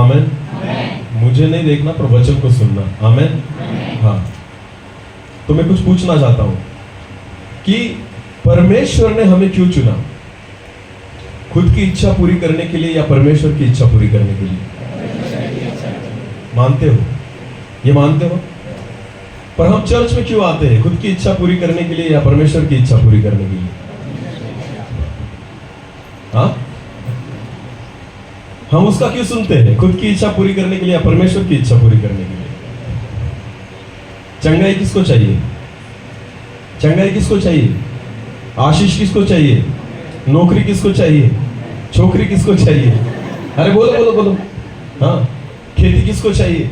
आमेन। मुझे नहीं देखना पर वचन को सुनना, आमेन। हाँ, तो मैं कुछ पूछना चाहता हूं कि परमेश्वर ने हमें क्यों चुना? खुद की इच्छा पूरी करने के लिए या परमेश्वर की इच्छा पूरी करने के लिए? मानते हो? ये मानते हो? पर हम चर्च में क्यों आते हैं? खुद की इच्छा पूरी करने के लिए या परमेश्वर की इच्छा पूरी करने के लिए? हाँ, हम उसका क्यों सुनते हैं? खुद की इच्छा पूरी करने के लिए या परमेश्वर की इच्छा पूरी करने के लिए? चंगाई किसको चाहिए? चंगाई किसको चाहिए? आशीष किसको चाहिए? नौकरी किसको चाहिए? छोकरी किसको चाहिए? अरे बोलो बोलो बोलो। हाँ, खेती किसको चाहिए?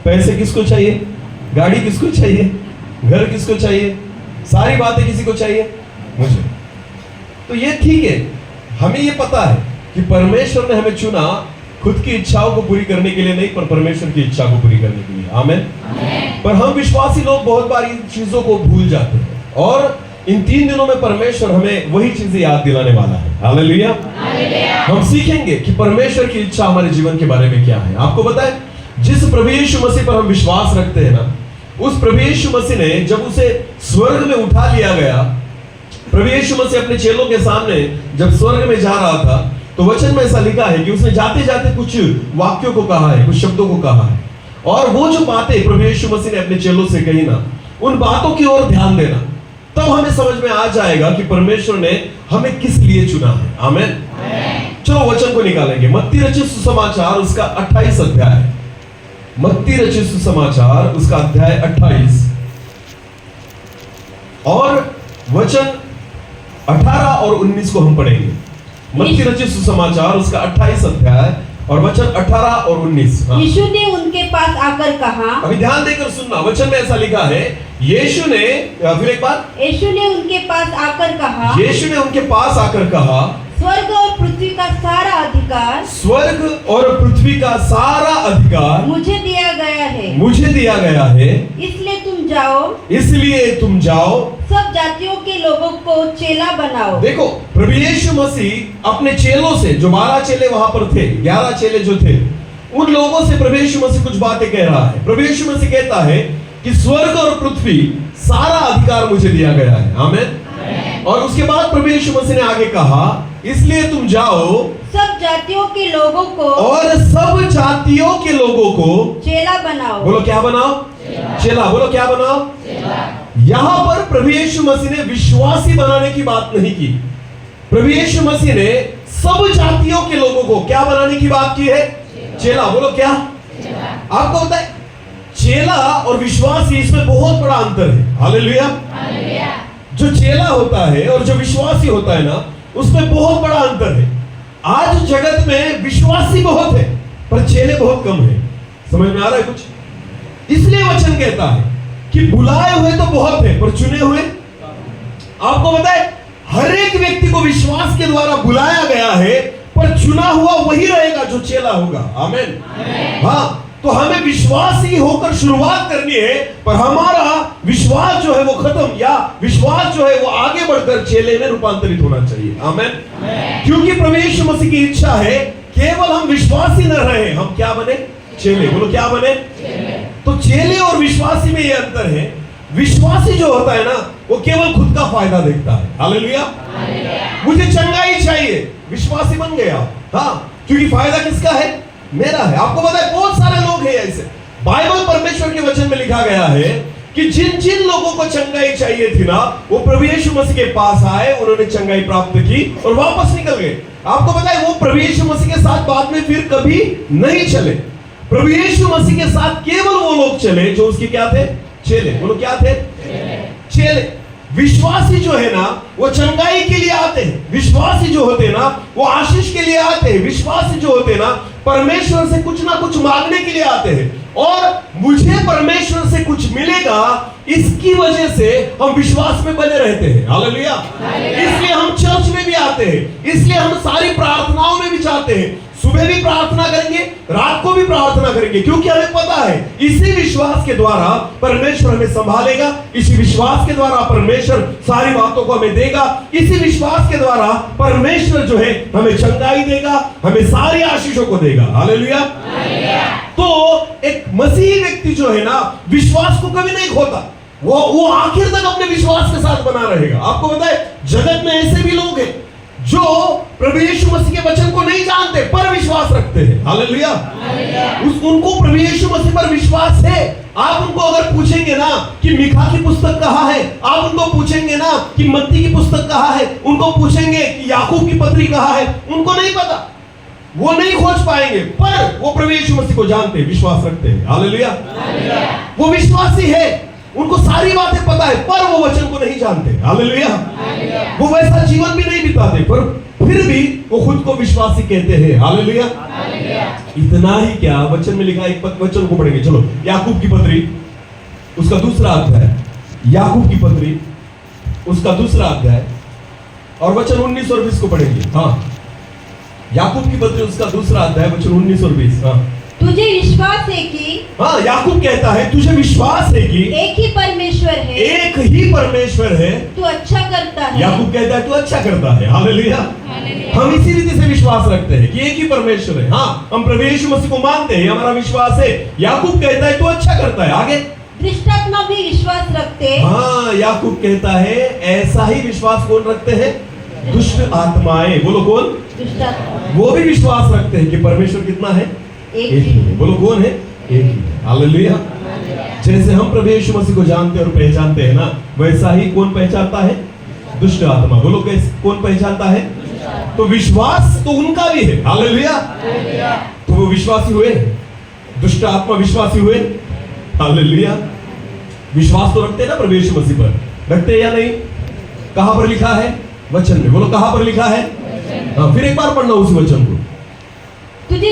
पैसे किसको चाहिए? गाड़ी किसको चाहिए? घर किसको चाहिए? सारी बातें किसी को चाहिए? मुझे। तो ये ठीक है, हमें ये पता है कि परमेश्वर ने हमें चुना खुद की इच्छाओं को पूरी करने के लिए नहीं, पर परमेश्वर की इच्छा को पूरी करने के लिए, आमेन। पर हम विश्वासी लोग बहुत बार इन चीजों को भूल जाते हैं, और इन 3 दिनों में परमेश्वर हमें वही चीजें याद दिलाने वाला है। हालेलुया। हम सीखेंगे कि परमेश्वर की इच्छा हमारे जीवन के बारे में क्या है। आपको पता है, जिस प्रभु यीशु मसीह पर हम विश्वास रखते हैं ना, उस प्रभु यीशु मसीह ने जब उसे स्वर्ग में उठा लिया गया, प्रभु यीशु मसीह अपने चेलों के सामने जब स्वर्ग में जा रहा था, तो वचन में ऐसा लिखा है कि उसने जाते जाते कुछ वाक्यों को कहा है, कुछ शब्दों को कहा है, और वो जो बातें प्रभु यीशु मसीह ने अपने चेलों से कही ना, उन बातों की ओर ध्यान देना, तब हमें समझ में आ जाएगा कि परमेश्वर ने हमें किस लिए चुना है, आमेन। चलो वचन को निकालेंगे। मत्ती रचित सुसमाचार उसका 28 अध्याय, मत्ती रचित सुसमाचार उसका अध्याय 28 और वचन 18 और 19 को हम पढ़ेंगे। मत्ती रचित सुसमाचार उसका 28 अध्याय और वचन 18 और 19। यीशु ने उनके पास आकर कहा, अभी ध्यान देकर सुनना, वचन में ऐसा लिखा है, यीशु ने, फिर एक बार, यीशु ने उनके पास आकर कहा, यीशु ने उनके पास आकर कहा, स्वर्ग और पृथ्वी का सारा अधिकार, स्वर्ग और पृथ्वी का सारा अधिकार मुझे दिया गया है, मुझे दिया गया है, इसलिए तुम जाओ, इसलिए तुम जाओ, सब जातियों के लोगों को चेला बनाओ। देखो, प्रभु यीशु मसीह अपने चेलों से, जो 12 चेले वहां पर थे, 11 चेले जो थे, उन लोगों से प्रभु यीशु मसीह कुछ बातें कह रहा है। प्रभु यीशु मसीह कहता है कि स्वर्ग और पृथ्वी सारा अधिकार मुझे दिया गया है, आमेन। और उसके बाद प्रभु यीशु मसीह ने आगे कहा, इसलिए तुम जाओ, सब जातियों के लोगों को, और सब जातियों के लोगों को चेला बनाओ। बोलो क्या बनाओ? चेला। बोलो क्या बनाओ? यहां पर प्रभु यीशु मसीह ने विश्वासी बनाने की बात नहीं की। प्रभु यीशु मसीह ने सब जातियों के लोगों को क्या बनाने की बात की है? चेला। बोलो क्या? आपको पता है, चेला और विश्वासी, इसमें बहुत बड़ा अंतर है। हालेलुया। जो चेला होता है और जो विश्वासी होता है ना, उसमें बहुत बड़ा अंतर है। आज जगत में विश्वासी बहुत है पर चेले बहुत कम है। समझ में आ रहा है कुछ? इसलिए वचन कहता है कि बुलाए हुए तो बहुत है पर चुने हुए। आपको पता है, हर एक व्यक्ति को विश्वास के द्वारा बुलाया गया है, पर चुना हुआ वही रहेगा जो चेला होगा, आमेन। हाँ, तो हमें विश्वासी होकर शुरुआत करनी है, पर हमारा विश्वास जो है वो खत्म, या विश्वास जो है वो आगे बढ़कर चेले में रूपांतरित होना चाहिए, आमेन। क्योंकि प्रभु यीशु मसीह की इच्छा है केवल हम विश्वासी न रहे, हम क्या बने? चेले। बोलो क्या बने? तो चेले और विश्वासी में ये अंतर है। विश्वासी जो होता है ना, वो केवल खुद का फायदा देखता है। हालेलुया। मुझे चंगाई चाहिए, विश्वासी बन गया। हाँ, क्योंकि फायदा किसका है? मेरा है। आपको पता है, बहुत सारे लोग हैं ऐसे। बाइबल, परमेश्वर के वचन में लिखा गया है कि जिन जिन लोगों को चंगाई चाहिए थी ना, वो प्रभु यीशु मसीह के पास आए, उन्होंने चंगाई प्राप्त की और वापस निकल गए। आपको पता है, वो प्रभु यीशु मसीह के साथ बाद में फिर कभी नहीं चले। प्रभु यीशु मसीह के साथ केवल वो लोग चले जो उसके क्या थे? चेले। बोलो क्या थे? चेले। विश्वासी जो है ना, वो चंगाई के लिए आते हैं। विश्वासी जो होते हैं ना, वो आशीष के लिए आते हैं। विश्वासी जो होते हैं ना, परमेश्वर से कुछ ना कुछ मांगने के लिए आते हैं, और मुझे परमेश्वर से कुछ मिलेगा, इसकी वजह से हम विश्वास में बने रहते हैं। हालेलुया। इसलिए हम चर्च में भी आते हैं, इसलिए हम सारी प्रार्थनाओं में भी जाते हैं। सुबह भी प्रार्थना करेंगे, रात को भी प्रार्थना करेंगे, क्योंकि हमें पता है इसी विश्वास के द्वारा परमेश्वर हमें संभालेगा, इसी विश्वास के द्वारा परमेश्वर सारी बातों को हमें देगा, इसी विश्वास के द्वारा परमेश्वर जो है हमें चंगाई देगा, हमें सारी आशीषों को देगा। हालेलुया। तो एक मसीही व्यक्ति जो है ना, विश्वास को कभी नहीं खोता, वो आखिर तक अपने विश्वास के साथ बना रहेगा। आपको पता है, जगत में ऐसे भी लोग हैं जो प्रभु यीशु मसीह के वचन को नहीं जानते पर विश्वास रखते हैं। हालेलुया। उनको प्रभु यीशु मसीह पर विश्वास है। आप उनको अगर पूछेंगे ना कि मीका की पुस्तक कहाँ है, आप उनको पूछेंगे ना कि मत्ती की पुस्तक कहाँ है, उनको पूछेंगे कि याकूब की पत्री कहाँ है, उनको नहीं पता, वो नहीं खोज पाएंगे, पर वो प्रभु यीशु मसीह को जानते हैं, विश्वास रखते हैं। हालेलुया। वो विश्वासी है, उनको सारी बातें पता है, पर वो वचन को नहीं जानते। हालेलुया। वो वैसा जीवन भी नहीं बिताते, पर फिर भी वो खुद को विश्वासी कहते हैं। हालेलुया। इतना ही क्या, वचन में लिखा, एक वचन को पढ़ेंगे, चलो, याकूब की पत्री उसका दूसरा अध्याय, याकूब की पत्री उसका दूसरा अध्याय और वचन 19 और 20 को पढ़ेंगे। हाँ, याकूब की पत्री उसका दूसरा अध्याय वचन 19 और 20। हाँ, तुझे विश्वास है कि, हाँ, याकूब कहता है तुझे विश्वास है कि एक ही परमेश्वर है, एक ही परमेश्वर है, तू अच्छा करता है। याकूब कहता है तू अच्छा करता है। हालेलुया। हम इसी रीति से विश्वास रखते हैं कि एक ही परमेश्वर है। हाँ, हम प्रभु यीशु मसीह को मानते हैं, हमारा विश्वास है। याकूब कहता है तू अच्छा करता है। आगे, दुष्ट आत्मा भी विश्वास रखते। हाँ, याकूब कहता है ऐसा ही विश्वास कौन रखते हैं? दुष्ट आत्माएं। बोलो कौन? दुष्ट आत्मा वो भी विश्वास रखते हैं कि परमेश्वर कितना है? एक ही है। बोलो कौन है? एक ही है। हालेलुया। जैसे हम प्रभु यीशु मसीह को जानते और पहचानते हैं ना, वैसा ही कौन पहचानता है? दुष्ट आत्मा। बोलो कैसे, कौन पहचानता है? तो विश्वास तो उनका भी है। हालेलुया। तो वो विश्वासी हुए, दुष्ट आत्मा विश्वासी हुए। हालेलुया। विश्वास तो रखते हैं ना प्रभु यीशु मसीह पर, रखते हैं या नहीं? कहां पर लिखा है? वचन में। बोलो कहां पर लिखा है? हाँ, फिर एक बार पढ़ना उस वचन को। तुझे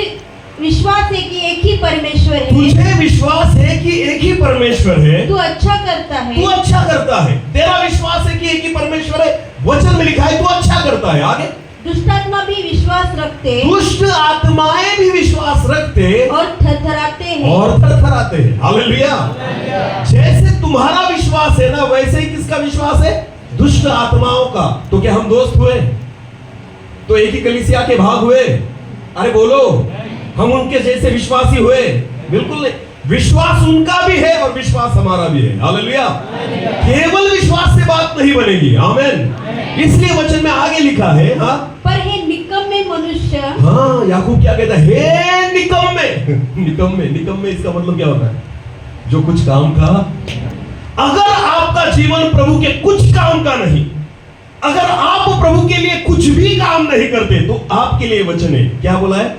विश्वास है कि एक ही परमेश्वर है, तुझे विश्वास है कि एक ही परमेश्वर है, तू अच्छा करता है। तू अच्छा करता है। तेरा विश्वास है कि एक ही परमेश्वर है, वचन में लिखा है तू अच्छा करता है। आगे, दुष्ट आत्मा भी विश्वास रखते, दुष्ट आत्माएं भी विश्वास रखते और थरथराते हैं। और थरथराते हैं। हालेलुया। जैसे तुम्हारा विश्वास है ना, वैसे ही किसका विश्वास है? दुष्ट आत्माओं का। तो क्या हम दोस्त हुए? तो एक ही कलीसिया के भाग हुए? अरे बोलो, हम उनके जैसे विश्वासी हुए? बिल्कुल नहीं। विश्वास उनका भी है और विश्वास हमारा भी है। हालेलुया। केवल विश्वास से बात नहीं बनेगी। आमीन। इसलिए वचन में आगे लिखा है, हाँ, पर हे निकम्मे मनुष्य। हाँ, याकूब क्या कहता है? हे निकम्मे। निकम्मे, निकम्मे इसका मतलब क्या होता है? जो कुछ काम का। अगर आपका जीवन प्रभु के कुछ काम का नहीं, अगर आप प्रभु के लिए कुछ भी काम नहीं करते, तो आपके लिए वचन है, क्या बोला है?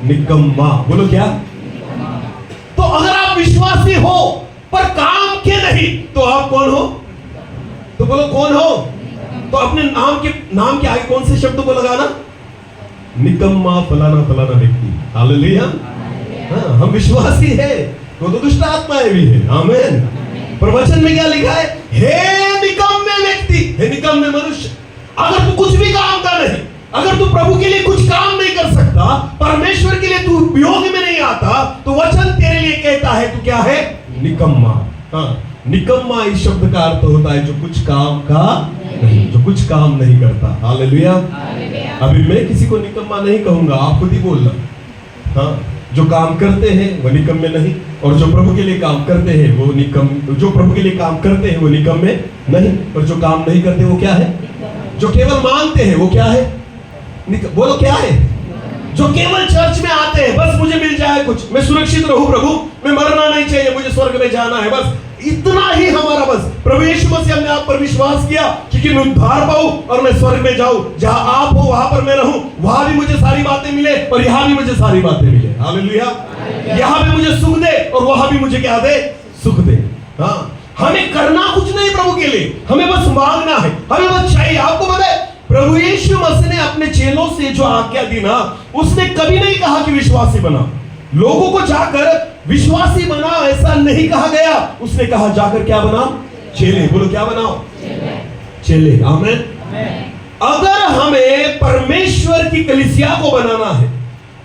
निकम्मा। बोलो क्या? तो अगर आप विश्वासी हो पर काम के नहीं, तो आप कौन हो? तो बोलो कौन हो? तो अपने नाम के आगे कौन से शब्द को लगाना? निकम्मा फलाना फलाना व्यक्ति। हालेलुया। हाँ, हम विश्वासी है, वो तो दुष्ट आत्माएं भी है। आमीन। पर वचन में क्या लिखा है? हे निकम्मे व्यक्ति, हे निकम्मे मनुष्य। अगर तू कुछ भी काम का नहीं, अगर तू प्रभु के लिए कुछ काम नहीं कर सकता, परमेश्वर के लिए तू उपयोग में नहीं आता, तो वचन तेरे लिए कहता है तू क्या है? निकम्मा। हाँ, निकम्मा इस शब्द का अर्थ होता है जो कुछ काम का नहीं, जो कुछ काम नहीं करता। हालेलुया। अभी मैं किसी को निकम्मा नहीं कहूंगा, आप खुद ही बोलना। हाँ, जो काम करते हैं वो निकम्मे नहीं, और जो प्रभु के लिए काम करते हैं वो जो प्रभु के लिए काम करते हैं वो निकम्मे नहीं, और जो काम नहीं करते वो क्या है? जो केवल मानते हैं वो क्या है? बोलो क्या है? जो केवल चर्च में आते हैं, बस मुझे मिल जाए कुछ, मैं सुरक्षित रहूं प्रभु, मैं मरना नहीं चाहिए, मुझे स्वर्ग में जाना है, बस इतना ही हमारा। बस प्रभु यीशु मसीह हमने आप पर विश्वास किया कि मैं उद्धार पाऊं और मैं स्वर्ग में जाऊं, जहां आप हो वहां पर मैं रहूं, वहां भी मुझे सारी बातें मिले और यहां भी मुझे सारी बातें मिले। हालेलुया। यहां भी मुझे सुख दे और वहां भी मुझे क्या दे? सुख दे। हाँ, हमें करना कुछ नहीं प्रभु के लिए, हमें बस मांगना है, हमें बस चाहिए। आपको पता है, प्रभु यीशु मसीह ने अपने चेलों से जो आज्ञा दी ना, उसने कभी नहीं कहा कि विश्वासी बना, लोगों को जाकर विश्वासी बनाओ, ऐसा नहीं कहा गया। उसने कहा जाकर क्या बनाओ? चेले। बोलो क्या बनाओ? चेले। आमीन। अगर हमें परमेश्वर की कलीसिया को बनाना है,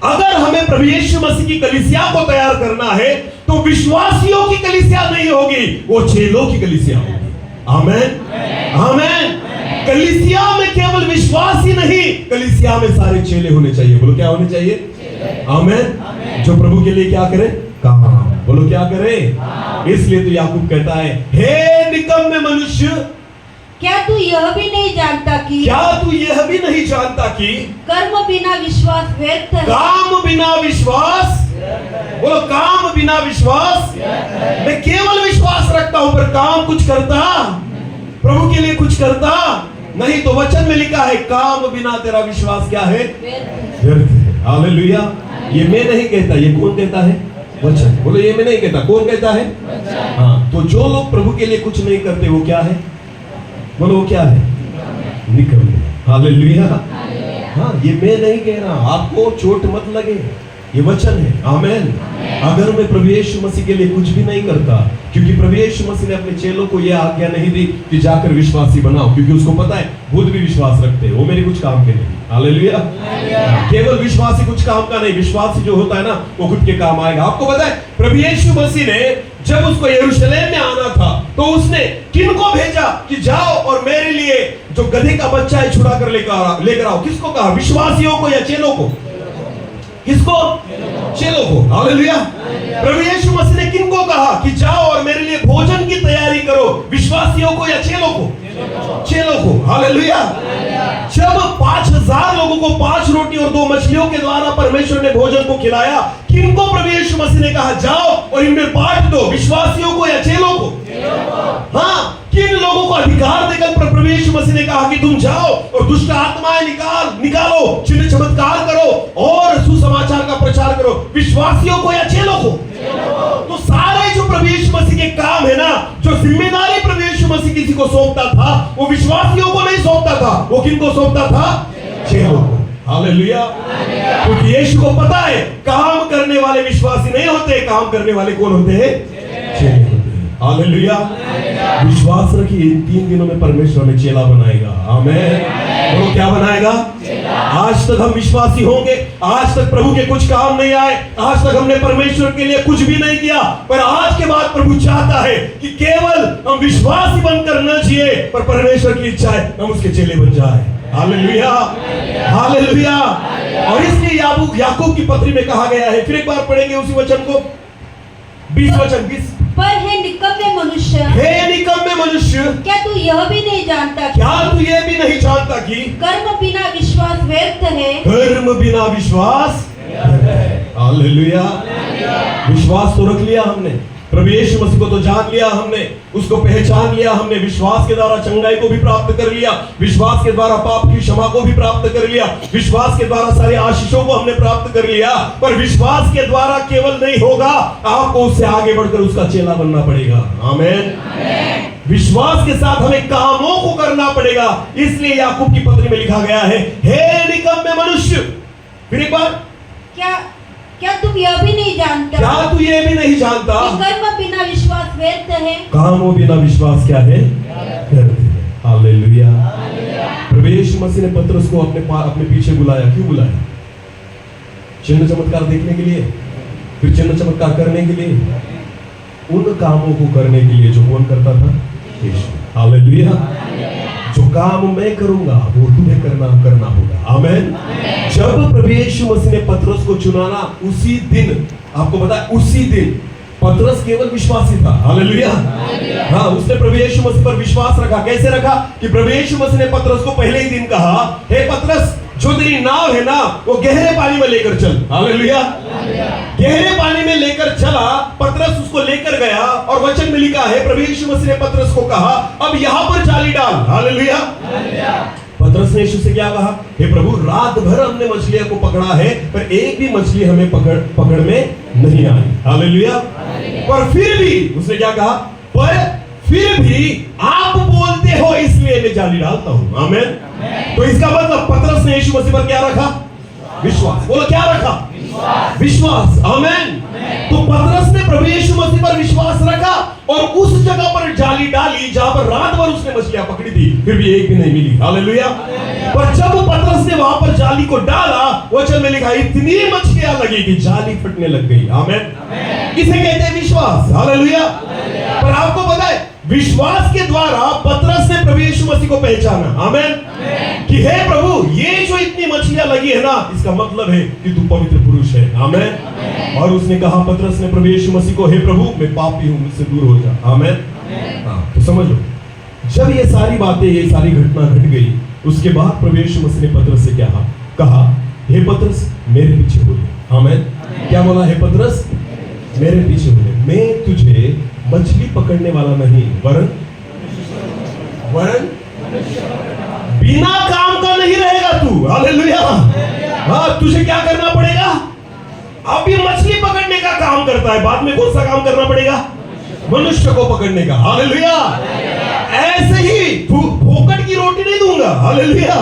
अगर हमें प्रभु यीशु मसीह की कलीसिया को तैयार करना है, तो विश्वासियों की कलीसिया नहीं होगी, वो चेलों की कलीसिया होगी। आमीन। आमीन। कलीसिया में केवल विश्वास ही नहीं, कलीसिया में सारे चेले होने चाहिए। बोलो क्या होने चाहिए? आमेन। जो प्रभु के लिए क्या करे? काम। बोलो क्या करे? इसलिए तो याकूब कहता है, हे निकम्मे मनुष्य, क्या तू यह भी नहीं जानता कि क्या तू यह भी नहीं जानता कि कर्म बिना विश्वास व्यर्थ है? काम बिना विश्वास, बोलो काम बिना विश्वास, मैं केवल विश्वास रखता हूं पर काम कुछ करता, प्रभु के लिए कुछ करता नहीं। तो वचन में लिखा है, काम बिना तेरा विश्वास क्या है? व्यर्थ है। हालेलुया। ये मैं नहीं कहता, ये कौन कहता है? वचन। बोलो ये मैं नहीं कहता, कौन कहता है? हाँ। तो जो लोग प्रभु के लिए कुछ नहीं करते वो क्या है? बोलो वो क्या है? निकम्मे। हालेलुया। हाँ, ये मैं नहीं कह रहा, आपको चोट मत लगे, ये वचन है। आमेन। अगर मैं प्रभु यीशु मसीह के लिए कुछ भी नहीं करता, क्योंकि प्रभु यीशु मसीह ने अपने चेलों को यह आज्ञा नहीं दी कि जाकर विश्वासी बनाओ, क्योंकि उसको पता है खुद भी विश्वास रखते हैं, वो मेरे कुछ काम के नहीं। हालेलुया। केवल विश्वासी कुछ काम का नहीं, विश्वासी जो होता है ना वो खुद के काम आएगा। आपको पता है प्रभु यीशु मसीह ने जब उसको यरूशलेम में आना था तो उसने किनको भेजा कि जाओ और मेरे लिए जो गधे का बच्चा है छुड़ा कर लेकर आओ। किसको कहा? विश्वासियों को या चेलों को? किसको? चेलों को। हालेलुया। प्रभु यीशु मसीह ने किनको कहा कि जाओ और मेरे लिए भोजन की तैयारी करो? विश्वासियों को या चेलों को? चेलों को। हालेलुया। जब 5000 लोगों को 5 रोटी और 2 मछलियों के द्वारा परमेश्वर ने भोजन को खिलाया, किनको प्रभु यीशु मसीह ने कहा जाओ और इनमें बांट दो? विश्वासियों को या चेलों को? हाँ। किन लोगों को अधिकार देकर प्रभु यीशु मसीह ने कहा कि तुम जाओ और दुष्ट आत्माएं निकालो, चिन्ह चमत्कार करो और सुसमाचार का प्रचार करो? विश्वासियों को या चेलों को? तो सारे जो प्रभु यीशु मसीह के काम है ना, जो जिम्मेदारी प्रभु यीशु मसीह किसी को सौंपता था, वो विश्वासियों को नहीं सौंपता था, वो किनको सौंपता था? चेलों को। हालेलुया। क्योंकि यीशु को पता है काम करने वाले विश्वासी नहीं होते, काम करने वाले कौन होते हैं? चेले होते हैं। हालेलुया। विश्वास रखिए, इन 3 दिनों में परमेश्वर हमें चेला बनाएगा। आमेन। बोलो क्या बनाएगा? आज तक हम विश्वासी होंगे, आज तक प्रभु के कुछ काम नहीं आए, आज तक हमने परमेश्वर के लिए कुछ भी नहीं किया, पर आज के बाद प्रभु चाहता है कि केवल हम विश्वासी बनकर न जिए, पर परमेश्वर की इच्छा है हम उसके चेले बन जाए। हालेलुया। हालेलुया। और इसलिए याकूब की पत्री में कहा गया है, फिर एक बार पढ़ेंगे उसी वचन को, 20 वचन 20। पर हे निकम्मे मनुष्य, हे निकम्मे मनुष्य, क्या तू यह भी नहीं जानता कि क्या तू ये भी नहीं जानता कि कर्म बिना विश्वास व्यर्थ है? कर्म बिना विश्वास। हालेलुया। विश्वास तो रख लिया हमने, प्रभु यीशु मसीह को तो जान लिया हमने, उसको पहचान लिया हमने, विश्वास के द्वारा चंगाई को भी प्राप्त कर लिया, विश्वास के द्वारा पाप की क्षमा को भी प्राप्त कर लिया, विश्वास के द्वारा सारे आशीषों को हमने प्राप्त कर लिया। पर विश्वास के द्वारा केवल नहीं होगा, आपको उससे आगे बढ़कर उसका चेला बनना पड़ेगा। आमेन। विश्वास के साथ हमें कामों को करना पड़ेगा। इसलिए याकूब की पत्री में लिखा गया है, हे निकम्मे मनुष्य। फिर एक बार, क्या तुम यह भी नहीं जानता? क्या तू ये भी नहीं जानता? कि कर्म बिना विश्वास व्यर्थ है? कामों बिना विश्वास क्या है? व्यर्थ है। हालेलुया। प्रभु यीशु मसीह ने पतरस को अपने पीछे बुलाया। क्यों बुलाया? चिन्ह चमत्कार देखने के लिए, फिर चिन्ह चमत्कार करने के लिए, उन कामों को करने के लिए जो कौन करता था? यीशु। हालेलुया। जो काम मैं करूंगा वो तुम्हें करना होगा। आमेन। जब प्रभु यीशु मसीह ने पतरस को चुनाना, उसी दिन, आपको पता है उसी दिन पतरस केवल विश्वासी था। हालेलुया। हाँ, उसने प्रभु यीशु मसीह पर विश्वास रखा। कैसे रखा? कि प्रभु यीशु मसीह ने पतरस को पहले ही दिन कहा, हे पतरस, जो तेरी नाव है ना वो गहरे पानी में लेकर चल। हालेलुया। गहरे पानी में लेकर चला, पतरस उसको लेकर गया और वचन में लिखा है प्रभु यीशु मसीह ने पतरस को कहा, अब यहां पर जाली डाल। हालेलुया। पतरस ने यीशु से क्या कहा? हे प्रभु, रात भर हमने मछलियों को पकड़ा है पर एक भी मछली हमें पकड़ में नहीं आई। हालेलुया। पर फिर भी उसने क्या कहा? पर फिर भी आप बोलते हो इसलिए मैं जाली डालता हूं। आमेन। तो इसका मतलब पतरस ने यीशु मसीह पर क्या रखा? विश्वास। बोलो क्या रखा? विश्वास। आमेन। तो पतरस ने प्रभु यीशु मसीह पर विश्वास रखा और उस जगह पर जाली डाली जहां पर रात भर उसने मछलियां पकड़ी थी, फिर भी एक भी नहीं मिली। हालेलुया। पर जब पतरस ने वहां पर जाली को डाला, वचन में लिखा इतनी मछलियां लगी कि जाली फटने लग गई। आमेन। इसे कहते हैं विश्वास। हालेलुया। पर आपको पता है विश्वास के द्वारा पतरस ने प्रभु यीशु मसीह को पहचाना, आमेन, कि हे प्रभु, ये जो इतनी मछलियां लगी है ना, इसका मतलब है कि तू पवित्र पुरुष है, आमेन। और उसने कहा, पतरस ने प्रभु यीशु मसीह को, हे प्रभु, मैं पापी हूं, मुझसे दूर हो जा, आमेन। हाँ, तो समझ लो, जब ये सारी बातें, ये सारी घटना घट गई, उसके बाद प्रभु यीशु मसीह ने पतरस से क्या कहा, हे पतरस, मेरे पीछे हो ले, आमेन। क्या बोला, हे पतरस, मेरे पीछे हो ले, मैं तुझे मछली पकड़ने वाला नहीं, वरन बिना काम का नहीं रहेगा तू, हालेलुया। हाँ, तुझे क्या करना पड़ेगा, अभी मछली पकड़ने का काम करता है, बाद में कौन सा काम करना पड़ेगा, मनुष्य को पकड़ने का, हालेलुया। ऐसे ही फोकट की रोटी नहीं दूंगा, हालेलुया।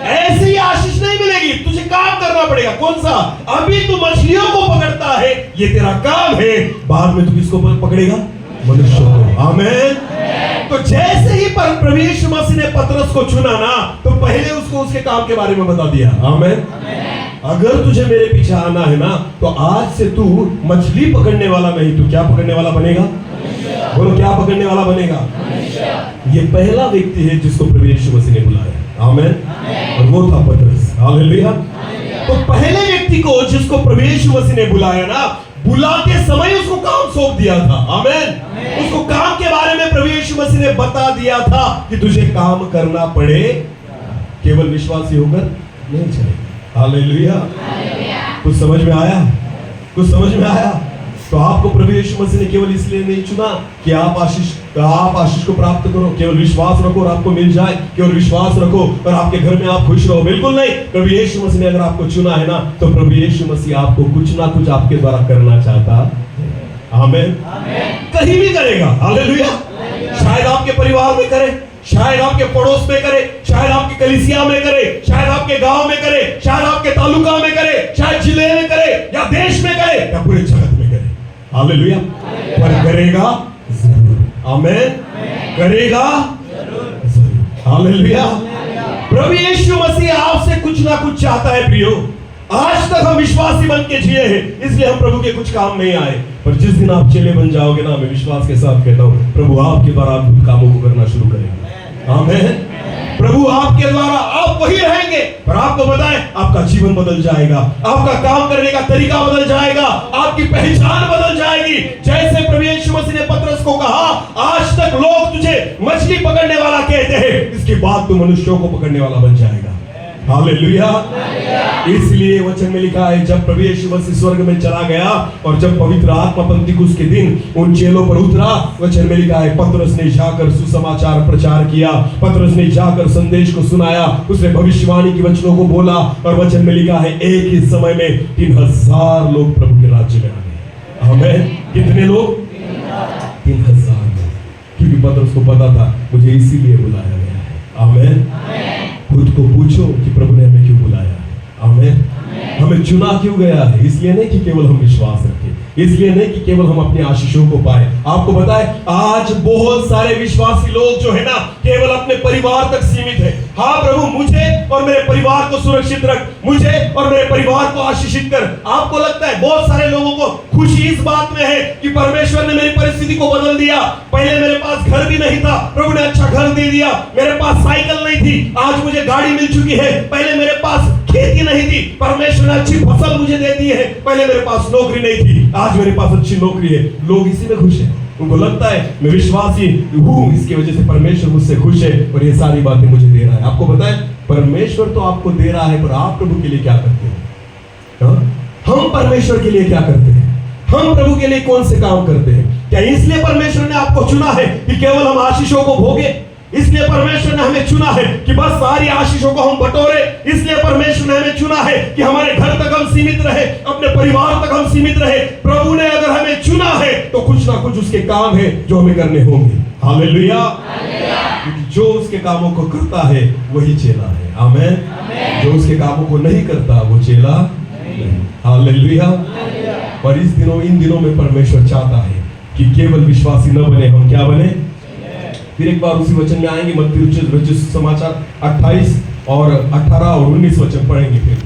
ऐसे ही आशीष नहीं मिलेगी, तुझे काम करना पड़ेगा, कौन सा, अभी तू मछलियों को पकड़ता है, ये तेरा काम है, बाद में तू किसको पकड़ेगा, मनुष्य को, आमेन। तो जैसे ही प्रभु यीशु मसीह ने पतरस को चुना ना, तो पहले उसको उसके काम के बारे में बता दिया, आमेन। अगर तुझे मेरे पीछे आना है ना, तो आज से तू मछली पकड़ने वाला नहीं, तू क्या पकड़ने वाला बनेगा, बोलो, क्या पकड़ने वाला बनेगा। ये पहला व्यक्ति है जिसको प्रभु यीशु मसीह ने बुलाया, आमेन, और वो था पतरस, हालेलुया। तो पहले व्यक्ति को जिसको प्रभु यीशु मसीह ने बुलाया ना, बुलाते समय उसको काम सौंप दिया था, आमेन। उसको काम के बारे में प्रभु यीशु मसीह ने बता दिया था कि तुझे काम करना पड़े, केवल विश्वासी होकर नहीं चलेगा, हालेलुया। कुछ समझ में आया, कुछ समझ में आया। तो आपको प्रभु यीशु मसीह ने केवल इसलिए नहीं चुना कि आप आशीष को प्राप्त करो, केवल विश्वास रखो और आपको मिल जाए, केवल विश्वास रखो और आपके घर में आप खुश रहो, बिल्कुल नहीं। प्रभु यीशु मसीह ने अगर आपको चुना है ना, तो प्रभु यीशु मसीह आपको कुछ ना कुछ आपके द्वारा करना चाहता, आमेन, कहीं भी करेगा, हालेलुया। शायद आपके परिवार में करे, शायद आपके पड़ोस में करे, शायद आपकी कलीसिया में करे, शायद आपके गांव में करे, शायद आपके तालुका में करे, शायद जिले में करे, या देश में करे, या पूरे जगत में करे, हालेलुया। पर करेगा जरूर, आमेन, करेगा जरूर, हालेलुया। प्रभु यीशु मसीह आपसे कुछ ना कुछ चाहता है प्रियो। आज तक हम विश्वासी बन के जिए हैं, इसलिए हम प्रभु के कुछ काम नहीं आए, पर जिस दिन आप चेले बन जाओगे ना, मैं विश्वास के साथ कहता हूं, प्रभु आपके द्वारा अद्भुत कामों को करना शुरू करेंगे, आमेन। प्रभु आपके द्वारा, आप वही रहेंगे, पर आपको बताएं, आपका जीवन बदल जाएगा, आपका काम करने का तरीका बदल जाएगा, आपकी पहचान बदल जाएगी। जैसे प्रभु यीशु मसीह ने पतरस को कहा, आज तक लोग तुझे मछली पकड़ने वाला कहते हैं, इसके बाद तू मनुष्यों को पकड़ने वाला बन जाएगा, हालेलुया। इसलिए वचन में लिखा है, जब प्रभु यीशु मसीह स्वर्ग में चला गया और जब पवित्र आत्मा पंतीकुस्त के दिन उन चेलों पर उतरा, वचन में लिखा है, पतरस ने जाकर सुसमाचार प्रचार किया, पतरस ने जाकर संदेश को सुनाया, उसने भविष्यवाणी की वचनों को बोला, और वचन में लिखा है, एक ही समय में 3000 लोग प्रभु के राज्य में आ गए, आमेन। कितने लोग, 3000 लोग, क्योंकि पतरस को पता था मुझे इसीलिए बुलाया गया है, आमेन। खुद को पूछो कि प्रभु ने हमें क्यों बुलाया, आमेन। हमें चुना क्यों गया है, इसलिए नहीं कि केवल हम विश्वास रखें, इसलिए नहीं कि केवल हम अपने आशीषों को पाए। आपको बताएं, आज बहुत सारे विश्वासी लोग जो है ना, केवल अपने परिवार तक सीमित है। हाँ प्रभु, मुझे और मेरे परिवार को सुरक्षित रख, मुझे और मेरे परिवार को आशीषित कर। आपको लगता है बहुत सारे लोगों को खुशी इस बात में है कि परमेश्वर ने मेरी परिस्थिति को बदल दिया। पहले मेरे पास घर भी नहीं था, प्रभु ने अच्छा घर दे दिया। मेरे पास साइकिल नहीं थी, आज मुझे गाड़ी मिल चुकी है। पहले मेरे पास खेती नहीं थी, परमेश्वर ने अच्छी फसल मुझे दे दी है। पहले मेरे पास नौकरी नहीं थी, आज मेरे पास अच्छी नौकरी है। लोग इसी में खुश हैं, उनको लगता है मैं विश्वासी हूं, इसकी वजह से परमेश्वर मुझसे खुश है और ये सारी बातें मुझे दे रहा है। आपको बताएं, परमेश्वर तो आपको दे रहा है, पर आप प्रभु के लिए क्या करते हैं? हम परमेश्वर के लिए क्या करते हैं? हम प्रभु के लिए कौन से काम करते हैं? क्या इसलिए परमेश्वर ने आपको चुना है कि केवल हम आशीषों को भोगे? इसलिए परमेश्वर ने हमें चुना है कि बस सारी आशीषों को हम बटोरे? इसलिए परमेश्वर ने हमें चुना है कि हमारे घर तक हम सीमित रहे, अपने परिवार तक हम सीमित रहे? प्रभु ने अगर हमें चुना है तो कुछ ना कुछ उसके काम है जो हमें करने होंगे, हालेलुया। क्योंकि जो उसके कामों को करता है वही चेला है, आमेन। जो उसके कामों को नहीं करता वो चेला नहीं, हालेलुया। पर इन दिनों में परमेश्वर चाहता है कि केवल विश्वासी न बने, हम क्या बने? फिर एक बार उसी वचन में आएंगे, मत्ती रचित समाचार 28 और 18 और 19 वचन पढ़ेंगे फिर।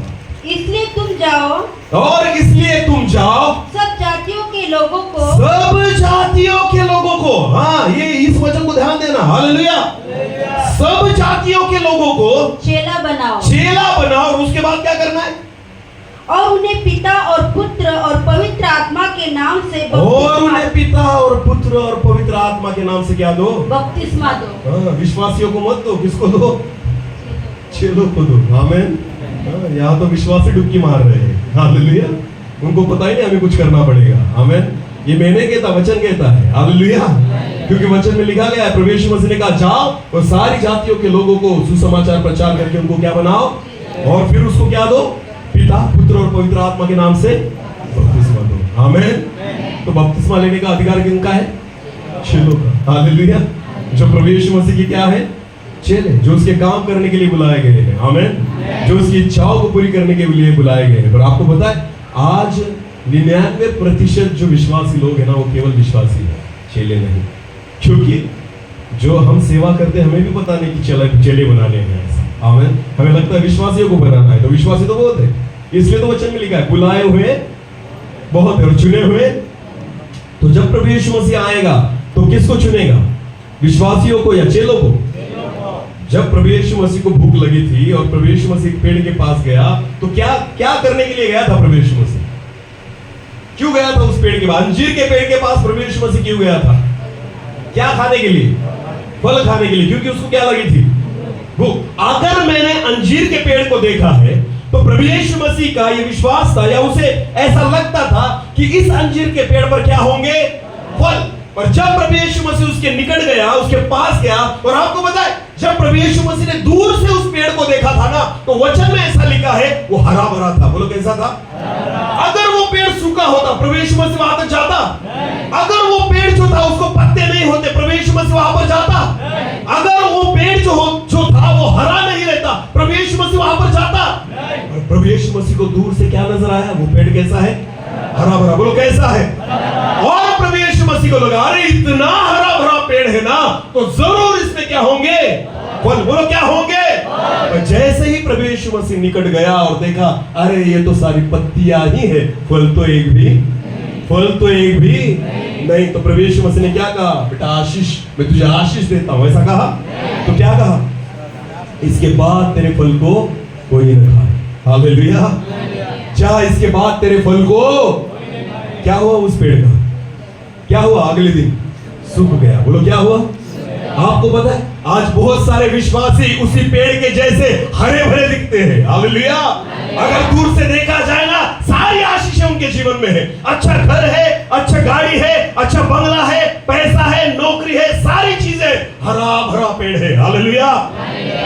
इसलिए तुम जाओ, और इसलिए तुम जाओ सब जातियों के लोगों को, सब जातियों के लोगों को। हाँ, ये इस वचन ना, हालेलुया। सब जातियों के लोगों को चेला बनाओ चेला बनाओ और उसके बाद क्या करना है? और उन्हें पिता और पुत्र और पवित्र आत्मा के नाम से और उन्हें पिता और पुत्र और पवित्र आत्मा के नाम से क्या दो? बपतिस्मा दो। हाँ, विश्वासियों को मत दो, किसको दो? चेलों को दो। आमीन। हाँ, यहाँ तो विश्वासी डुबकी मार रहे हैं, हालेलुया। उनको पता ही नहीं हमें कुछ करना पड़ेगा। आमीन। ये मैंने कहता, वचन कहता है, हालेलुया। क्योंकि वचन में लिखा गया है, प्रभु यीशु मसीह ने कहा जाओ और सारी जातियों के लोगों को सुसमाचार प्रचार करके उनको क्या बनाओ, और फिर उसको क्या दो? पिता, पुत्र और पवित्र आत्मा के नाम से बपतिस्मा दो। आमीन। तो बपतिस्मा लेने का अधिकार किनका है? चेलों का। हालेलुया। जो प्रभु यीशु मसीह की क्या है? चेले, जो उसके काम करने के लिए बुलाए गए हैं। आमीन। जो उसकी इच्छाओं को पूरी करने के लिए बुलाए गए हैं। पर आपको पता है, आज 99% जो विश्वासी लोग हैं ना, वो केवल विश्वासी है, चेले नहीं। क्योंकि जो हम सेवा करते हैं, हमें भी पता नहीं कि चेले बनाने हैं ऐसा। आमीन। हमें लगता है विश्वासियों को बनाना है, तो विश्वासी तो बहुत है, इसलिए तो वचन में लिखा है बुलाए हुए बहुत है और चुने हुए। तो जब प्रभु यीशु मसीह आएगा तो किसको चुनेगा? विश्वासियों को या चेलों को? जब प्रभु यीशु मसीह को भूख लगी थी और प्रभु यीशु मसीह पेड़ के पास गया, तो क्या क्या करने के लिए गया था प्रभु यीशु मसीह? क्यों गया था उस पेड़ के पास? अंजीर के पेड़ के पास प्रभु यीशु मसीह क्यों गया था? क्या खाने के लिए? फल खाने के लिए। क्योंकि उसको क्या लगी थी? भूख। अगर मैंने अंजीर के पेड़ को देखा है तो प्रभु यीशु मसीह का ये विश्वास था, या उसे ऐसा लगता था कि इस अंजीर के पेड़ पर क्या होंगे? फल। और जब प्रभु यीशु मसीह उसके निकट गया, उसके पास गया, और आपको पता है जब प्रभु यीशु मसीह ने दूर से उस पेड़ को देखा था ना, तो वचन में ऐसा लिखा है वो हरा भरा था। बोलो कैसा था? अगर वो पेड़ सूखा होता, प्रभु यीशु मसीह वहां तक जाता? अगर वो पेड़ जो था उसको पत्ते नहीं होते, प्रभु यीशु मसीह वहां पर जाता? अगर वो पेड़ जो था वो हरा नहीं रहता, प्रभु यीशु मसीह वहां पर जाता? और प्रभु यीशु मसीह को दूर से क्या नजर आया? वो पेड़ कैसा है? हरा भरा। बोलो कैसा है? और प्रभु यीशु मसीह को लगा, अरे इतना हरा भरा पेड़ है ना, तो जरूर इसमें क्या होंगे? फल। बोलो क्या होंगे? और जैसे ही प्रभु यीशु मसीह निकट गया और देखा, अरे ये तो सारी पत्तियां ही है, फल तो एक भी नहीं। तो प्रभु यीशु मसीह ने क्या कहा? बेटा आशीष, मैं तुझे आशीष देता हूं, ऐसा कहा। तो क्या कहा? इसके बाद तेरे फल को कोई न खाए। हालेलुया। क्या इसके बाद तेरे फल को? क्या हुआ उस पेड़ का? क्या हुआ? अगले दिन सूख गया। बोलो क्या हुआ? आपको पता है आज बहुत सारे विश्वासी उसी पेड़ के जैसे हरे भरे दिखते हैं। हालेलुया। अगर दूर से देखा जाए ना, सारी आशीषें उनके जीवन में है। अच्छा घर है, अच्छा गाड़ी है, अच्छा बंगला है, पैसा है, नौकरी है, सारी चीजें, हरा भरा पेड़ है। हालेलुया।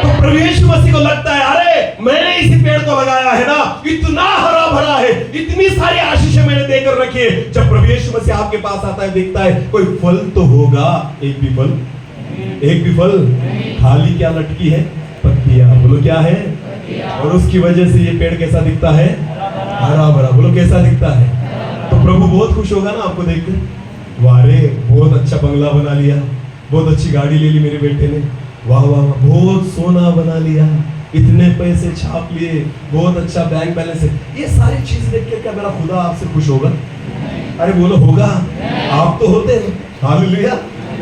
तो प्रभु यीशु मसीह को लगता है, अरे मैंने इसी पेड़ को लगाया है ना, इतना हरा भरा है, इतनी सारी आशीषें मैंने देकर रखी है। जब प्रभु यीशु मसीह आपके पास आता है, देखता है कोई फल तो होगा, एक भी फल खाली क्या लटकी है? पत्तियां। बोलो क्या है? और उसकी वजह से ये पेड़ कैसा दिखता है? हरा भरा। बोलो कैसा दिखता है? तो प्रभु बहुत खुश होगा ना आपको देखकर। वारे बहुत अच्छा बंगला बना लिया, बहुत अच्छी गाड़ी ले ली मेरे बेटे ने, वाह वाह वाह, बहुत सोना बना लिया, इतने पैसे छाप लिए, बहुत अच्छा बैंक बैलेंस है। ये सारी चीज देख के क्या मेरा खुदा आपसे खुश होगा? अरे बोलो होगा। आप तो होते हैं। हालेलुया।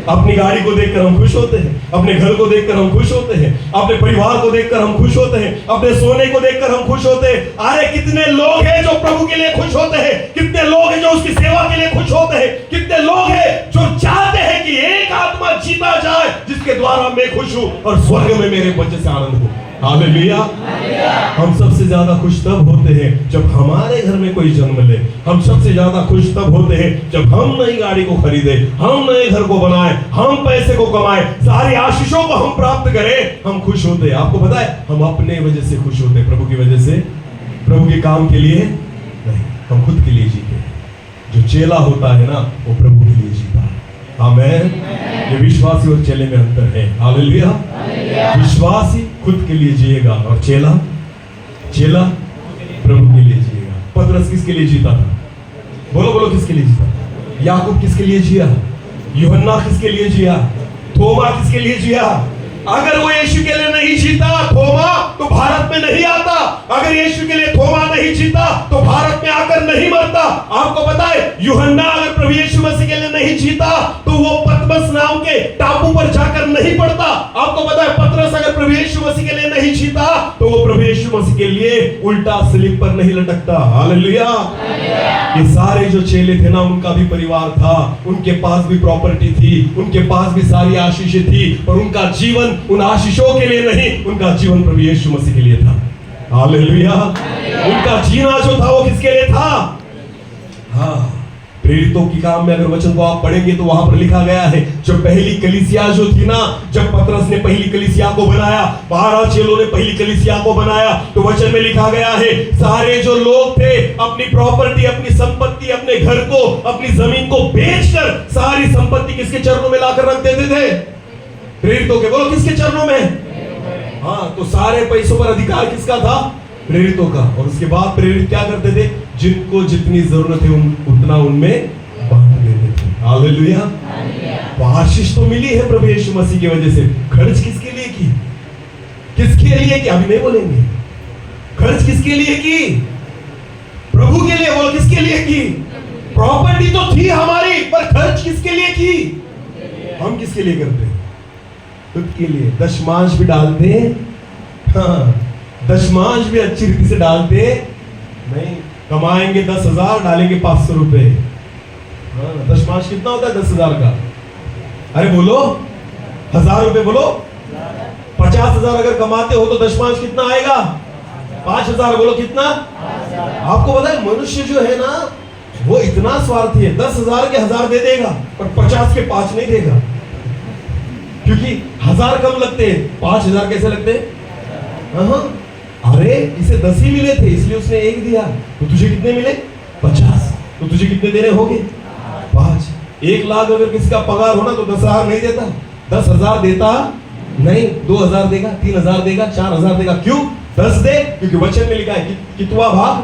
अपनी गाड़ी को देखकर हम खुश होते हैं, अपने घर को देखकर हम खुश होते हैं, अपने परिवार को देखकर हम खुश होते हैं, अपने सोने को देखकर हम खुश होते हैं। अरे कितने लोग हैं जो प्रभु के लिए खुश होते हैं, कितने लोग हैं जो उसकी सेवा के लिए खुश होते हैं, कितने लोग हैं जो चाहते हैं कि एक आत्मा जीता जाए जिसके द्वारा मैं खुश हूं और स्वर्ग में मेरे बच्चे से आनंद हो। हालेलुया। हम सबसे ज्यादा खुश तब होते हैं जब हमारे घर में कोई जन्म ले। हम सबसे ज्यादा खुश तब होते हैं जब हम नई गाड़ी को खरीदे, हम नए घर को बनाए, हम पैसे को कमाए, सारी आशीषों को हम प्राप्त करें, हम खुश होते हैं। आपको पता है हम अपने वजह से खुश होते हैं, प्रभु की वजह से, प्रभु के काम के लिए नहीं। हम खुद के लिए जीते हैं। जो चेला होता है ना, वो प्रभु के लिए जीता है। आमीन। ये विश्वासी और चेले में अंतर है। हालेलुया। विश्वासी खुद के लिए जिएगा और चेला प्रभु के लिए जिएगा। पतरस किसके लिए जीता था? बोलो बोलो किसके लिए जीता था? याकूब किसके लिए जिया? यूहन्ना किसके लिए जिया? थोमा किसके लिए जिया? अगर वो यीशु के लिए नहीं जीता थोमा, तो भारत में नहीं आता। अगर यीशु के लिए थोमा नहीं जीता तो भारत में आकर नहीं मरता। आपको पता है यूहन्ना अगर प्रभु यीशु मसीह के लिए नहीं जीता तो वो पतमस नाम के टापू पर जाकर नहीं पड़ता। आपको पता है पतरस अगर प्रभु यीशु मसीह के लिए नहीं जीता तो वो प्रभु यीशु मसीह के लिए उल्टा स्लीप पर नहीं लटकता। हालेलुया। ये सारे जो चेले थे ना, उनका भी परिवार था, उनके पास भी प्रॉपर्टी थी, उनके पास भी सारी आशीषें थी, पर उनका जीवन उन आशीषों के लिए नहीं, उनका जीवन प्रभु यीशु मसीह के लिए था। हालेलुया। उनका जीना जो था वो किसके लिए था? हाँ, प्रेरितों की काम में अगर वचन को आप पढ़ेंगे तो वहां पर लिखा गया है, जब पहली कलीसिया जो थी ना, जब पतरस ने पहली कलीसिया को बनाया, 12 चेलों ने पहली कलीसिया को बनाया, तो वचन में लिखा गया है सारे जो लोग थे अपनी प्रॉपर्टी, अपनी संपत्ति, अपने घर को, अपनी जमीन को बेचकर सारी संपत्ति किसके चरणों में लाकर रख देते थे? प्रेरितों के। बोलो किसके चरणों में? हाँ, तो सारे पैसों पर अधिकार किसका था? प्रेरितों का। और उसके बाद प्रेरित क्या करते थे? जिनको जितनी जरूरत है उतना उनमें बांट देते थे। हालेलुया। तो आशीष तो मिली है प्रभु यीशु मसीह की वजह से। खर्च किसके लिए की? किसके लिए की? अभी नहीं बोलेंगे। खर्च किसके लिए की? प्रभु के लिए। बोलो किसके लिए की? प्रॉपर्टी तो थी हमारी, पर खर्च किसके लिए की? हम किसके लिए करते? खुद के लिए। दशमांश भी डालते, हाँ, दशमांश भी अच्छी रीति से डालते नहीं। कमाएंगे 10,000, डालेंगे 500 रुपए। हाँ, दशमांश कितना होता है 10,000 का? अरे बोलो 1,000 रुपए बोलो। 50,000 अगर कमाते हो तो दशमांश कितना आएगा? 5,000। बोलो कितना? आपको पता है मनुष्य जो है ना, वो इतना स्वार्थी है, 10,000 के 1,000 दे देगा, पर 50 के 5 नहीं देगा, क्योंकि 1,000 कम लगते हैं, 5,000 कैसे लगते हैं? हाँ, अरे इसे 10 ही मिले थे इसलिए उसने 1 दिया, तो तुझे कितने मिले? 50। तो तुझे कितने देने होंगे? 5। 1 लाख अगर किसी का पगार होना तो 10,000 नहीं देता, 10,000 देता नहीं, 2,000 देगा, 3,000 देगा, 4,000 देगा। क्यों? 10 दे, क्योंकि वचन में लिखा है कितवा भाग?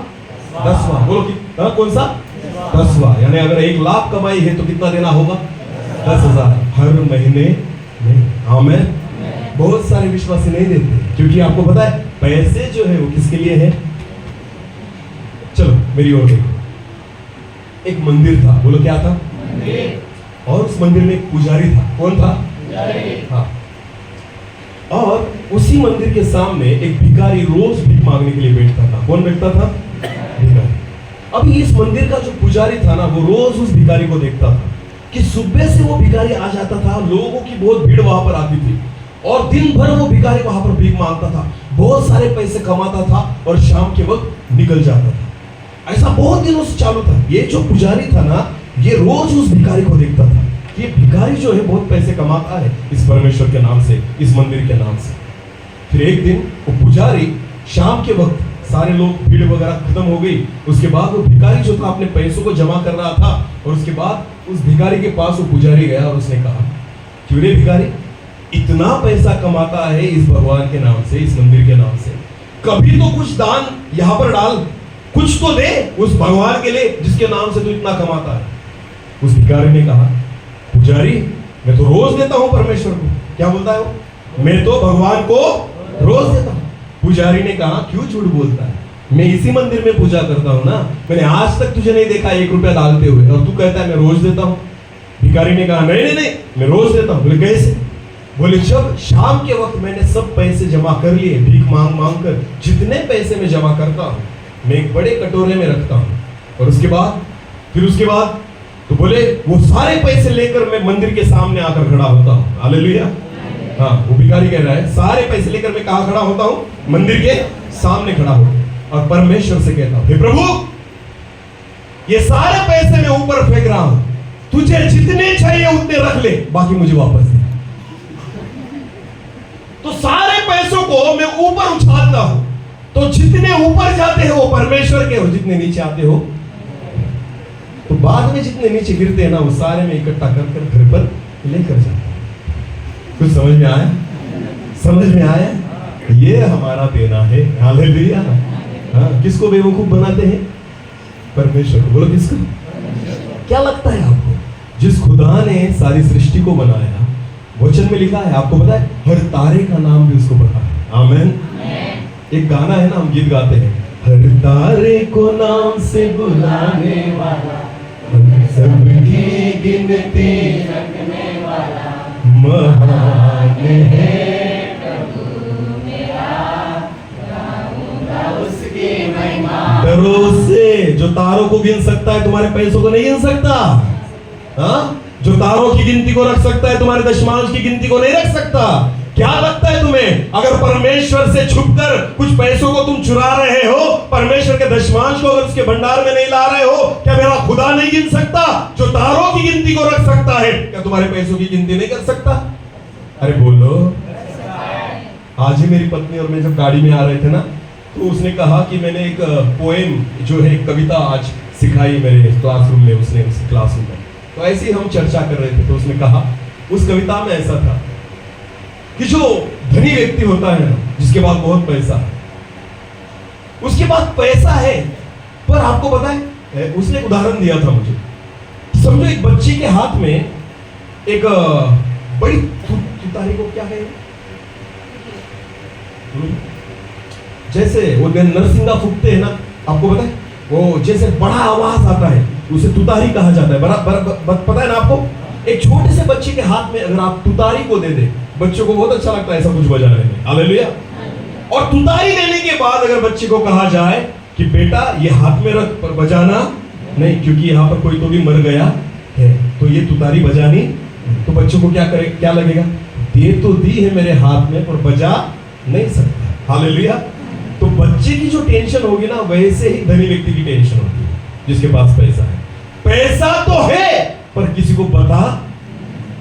10वां। बोलो कौन सा? 10वां। यानी अगर 1 लाख कमाई है तो कितना देना होगा? 10,000 हर महीने नहीं। आमीन। बहुत सारे विश्वासी नहीं देते, क्योंकि आपको पता है पैसे जो है वो किसके लिए है? चलो मेरी ओर देखो। एक मंदिर था। बोलो क्या था? और उस मंदिर में एक पुजारी था। कौन था? हाँ। और उसी मंदिर के सामने एक भिखारी रोज भीख मांगने के लिए बैठता था। कौन बैठता था? भिखारी। अब इस मंदिर का जो पुजारी था ना, वो रोज उस भिखारी को देखता था कि सुबह से वो भिखारी आ जाता था, लोगों की बहुत भीड़ वहां पर आती थी, और दिन भर वो भिखारी वहां पर भीख मांगता था, बहुत सारे पैसे कमाता था और शाम के वक्त निकल जाता था। ऐसा बहुत दिनों से चालू था। ये जो पुजारी था ना, ये रोज उस भिखारी को देखता था कि ये भिखारी जो है बहुत पैसे कमाता है इस परमेश्वर के नाम से, इस मंदिर के नाम से। फिर एक दिन वो पुजारी शाम के वक्त, सारे लोग भीड़ वगैरह खत्म हो गई, उसके बाद वो भिखारी जो था अपने पैसों को जमा कर रहा था, और उसके बाद उस भिखारी के पास वो पुजारी गया और उसने कहा, क्यों रे भिखारी, इतना पैसा कमाता है इस भगवान के नाम से, इस मंदिर के नाम से, कभी तो कुछ दान यहाँ पर डाल, कुछ तो दे उस भगवान के लिए जिसके नाम से तू इतना कमाता है। उस भिखारी ने कहा, पुजारी मैं तो रोज देता हूं परमेश्वर को। क्या बोलता है वो? मैं तो भगवान को रोज देता हूं। पुजारी ने कहा, क्यों झूठ बोलता है, मैं इसी मंदिर में पूजा करता हूं ना, मैंने आज तक तुझे नहीं देखा 1 रुपया डालते हुए, और तू कहता है मैं रोज देता हूं। भिखारी ने कहा, नहीं नहीं नहीं, मैं रोज देता हूं। बोले कैसे? बोले जब शाम के वक्त मैंने सब पैसे जमा कर लिए, भीख मांग मांग कर, जितने पैसे मैं जमा करता हूं मैं एक बड़े कटोरे में रखता हूं, और उसके बाद तो बोले वो सारे पैसे लेकर मैं मंदिर के सामने आकर खड़ा होता हूं। हालेलुया। हाँ, वो भिखारी कह रहा है, सारे पैसे लेकर मैं कहाँ खड़ा होता हूं? मंदिर के सामने खड़ा होता हूं, और परमेश्वर से कहता हूं, हे प्रभु, ये सारे पैसे मैं ऊपर फेंक रहा हूं, तुझे जितने चाहिए उतने रख ले, बाकी मुझे वापस दे। तो सारे पैसों को मैं ऊपर उछालता हूं, तो जितने ऊपर जाते हो वो परमेश्वर के, हो जितने नीचे आते हो तो बाद में जितने नीचे गिरते हैं ना, वो सारे में इकट्ठा कर कर घर पर लेकर जाता हूं। कुछ समझ में आया? समझ में आया? ये हमारा देना है। हालेलुया। हाँ, किसको बेवकूफ बनाते हैं? परमेश्वर को। बोलो किसको? क्या लगता है आपको? जिस खुदा ने सारी सृष्टि को बनाया, वचन में लिखा है, आपको पता है हर तारे का नाम भी उसको पता है। आमीन। एक गाना है ना, हम गीत गाते हैं, हर तारे को नाम से बुलाने वाला, सबकी गिनती महान है डरो उससे जो तारों को गिन सकता है, तुम्हारे पैसों को नहीं गिन सकता। हाँ, जो तारों की गिनती को रख सकता है, तुम्हारे दशमांश की गिनती को नहीं रख सकता। क्या लगता है तुम्हें, अगर परमेश्वर से छुपकर कुछ पैसों को तुम चुरा रहे हो, परमेश्वर के दशमांश को अगर उसके भंडार में नहीं ला रहे हो, क्या मेरा खुदा नहीं गिन सकता? जो तारों की गिनती को रख सकता है, क्या तुम्हारे पैसों की गिनती नहीं कर सकता? अरे बोलो। आज ही मेरी पत्नी और मैं जब गाड़ी में आ रहे थे ना, तो उसने कहा कि मैंने एक पोएम जो है, एक कविता आज सिखाई मेरे क्लासरूम में, उसने उस क्लासरूम में। तो ऐसे ही हम चर्चा कर रहे थे, तो उसने कहा उस कविता में ऐसा था कि जो धनी व्यक्ति होता है ना, जिसके पास बहुत पैसा है, उसके पास पैसा है, पर आपको पता है, उसने एक उदाहरण दिया था मुझे। समझो एक बच्चे के हाथ में एक बड़ी तुतारी को क्या है, जैसे वो नरसिंगा फूकते हैं ना, आपको पता है, वो जैसे बड़ा आवाज आता है उसे तुतारी कहा जाता है। पता है ना आपको? एक छोटे से बच्चे के हाथ में अगर आप तुतारी को दे दे, बच्चों को बहुत अच्छा लगता है ऐसा कुछ बजाने में। हालेलुया। और तुतारी देने के बाद अगर बच्चे को कहा जाए कि बेटा ये हाथ में रख, पर बजाना नहीं, क्योंकि यहाँ पर कोई तो भी मर गया है, तो ये तुतारी बजानी, तो बच्चों को क्या लगेगा? दे तो दी है मेरे हाथ में, पर बजा नहीं सकता। हालेलुया। तो बच्चे की जो टेंशन होगी ना, वैसे ही धनी व्यक्ति की टेंशन होती है, जिसके पास पैसा है। पैसा तो है, पर किसी को बता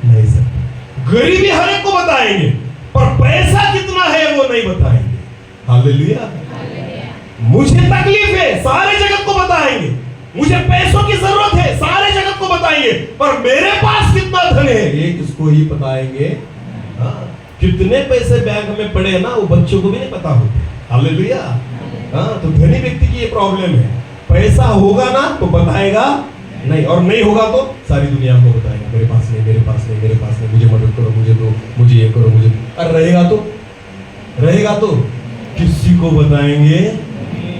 नहीं सकता। गरीबी हर एक को बताएंगे, पर पैसा कितना है वो नहीं बताएंगे। हालेलुया। मुझे तकलीफ है, सारे जगत को बताएंगे। मुझे पैसों की जरूरत है, सारे जगत को बताएंगे, पर मेरे पास कितना धन है ये किसको ही बताएंगे। हाँ, कितने पैसे बैंक में पड़े ना, वो बच्चों को भी नहीं पता होते। हालेलुया। हाँ, तो धनी व्यक्ति की ये प्रॉब्लम है, पैसा होगा ना तो बताएगा नहीं, और नहीं होगा तो सारी दुनिया को बताएगा, मेरे पास नहीं, मेरे पास नहीं, मेरे पास नहीं, मुझे मदद करो, मुझे दो, मुझे ये करो, मुझे। और रहेगा तो किसी को बताएंगे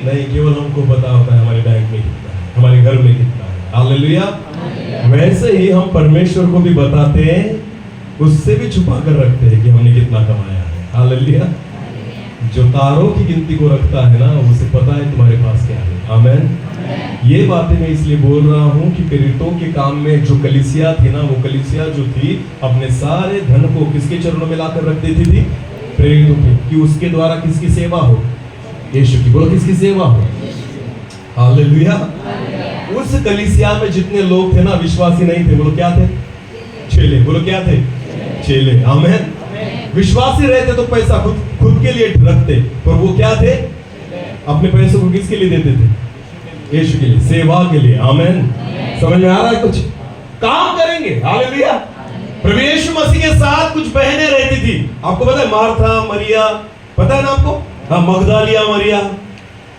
नहीं, केवल हमको पता होता है हमारे बैंक में कितना है, हमारे घर में कितना है। हालेलुया। वैसे ही हम परमेश्वर को भी बताते हैं, उससे भी छुपा कर रखते हैं कि हमने कितना कमाया है। हालेलुया। जो तारों की गिनती को रखता है ना, उसे पता है तुम्हारे पास क्या है। आमीन। ये बातें मैं इसलिए बोल रहा हूँ कि प्रेरितों के काम में जो कलीसिया थी ना, वो कलीसिया जो थी अपने सारे धन को किसके चरणों में लाकर रख देती थी? प्रेरितों के, कि उसके द्वारा किसकी सेवा हो? यीशु की। बोलो किसकी सेवा हो? हालेलुया। उस कलीसिया में जितने लोग थे ना, विश्वासी नहीं थे, बोलो क्या थे? चेले। बोलो क्या थे? चेले। आमीन। विश्वासी रहते तो पैसा खुद के लिए रखते, पर वो क्या थे? अपने पैसों को किसके लिए देते थे? यीशु के लिए, सेवा के लिए। आमीन। समझ में आ रहा है? कुछ काम करेंगे। हालेलुया। प्रभु यीशु मसीह के साथ कुछ बहनें रहती थी, आपको पता है? मार्था, मरिया, पता है ना आपको? हाँ, मगदलिया मरिया,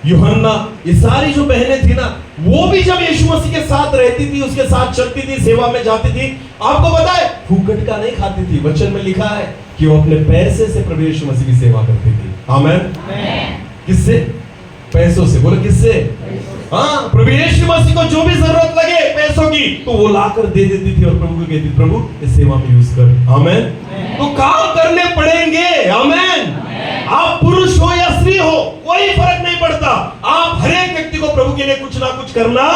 यूहन्ना, ये सारी जो बहनें थी ना, वो भी जब यीशु मसीह के साथ रहती थी, उसके साथ चलती थी, सेवा में जाती थी, आपको पता है फूकट का नहीं खाती थी। वचन में लिखा है कि वो अपने पैसे से प्रभु यीशु मसीह की सेवा करती थी। आमीन। किससे? पैसों से। बोलो किससे? हाँ, प्रभु यीशु मसीह को जो भी जरूरत लगे पैसों की, तो वो लाकर दे देती थी और प्रभु को कहती, प्रभु इस सेवा में यूज कर। आमीन। तो काम करने पड़ेंगे। आमीन। आप पुरुष हो या स्त्री हो, कोई फर्क नहीं पड़ता, आप हर एक व्यक्ति को प्रभु के लिए कुछ ना कुछ करना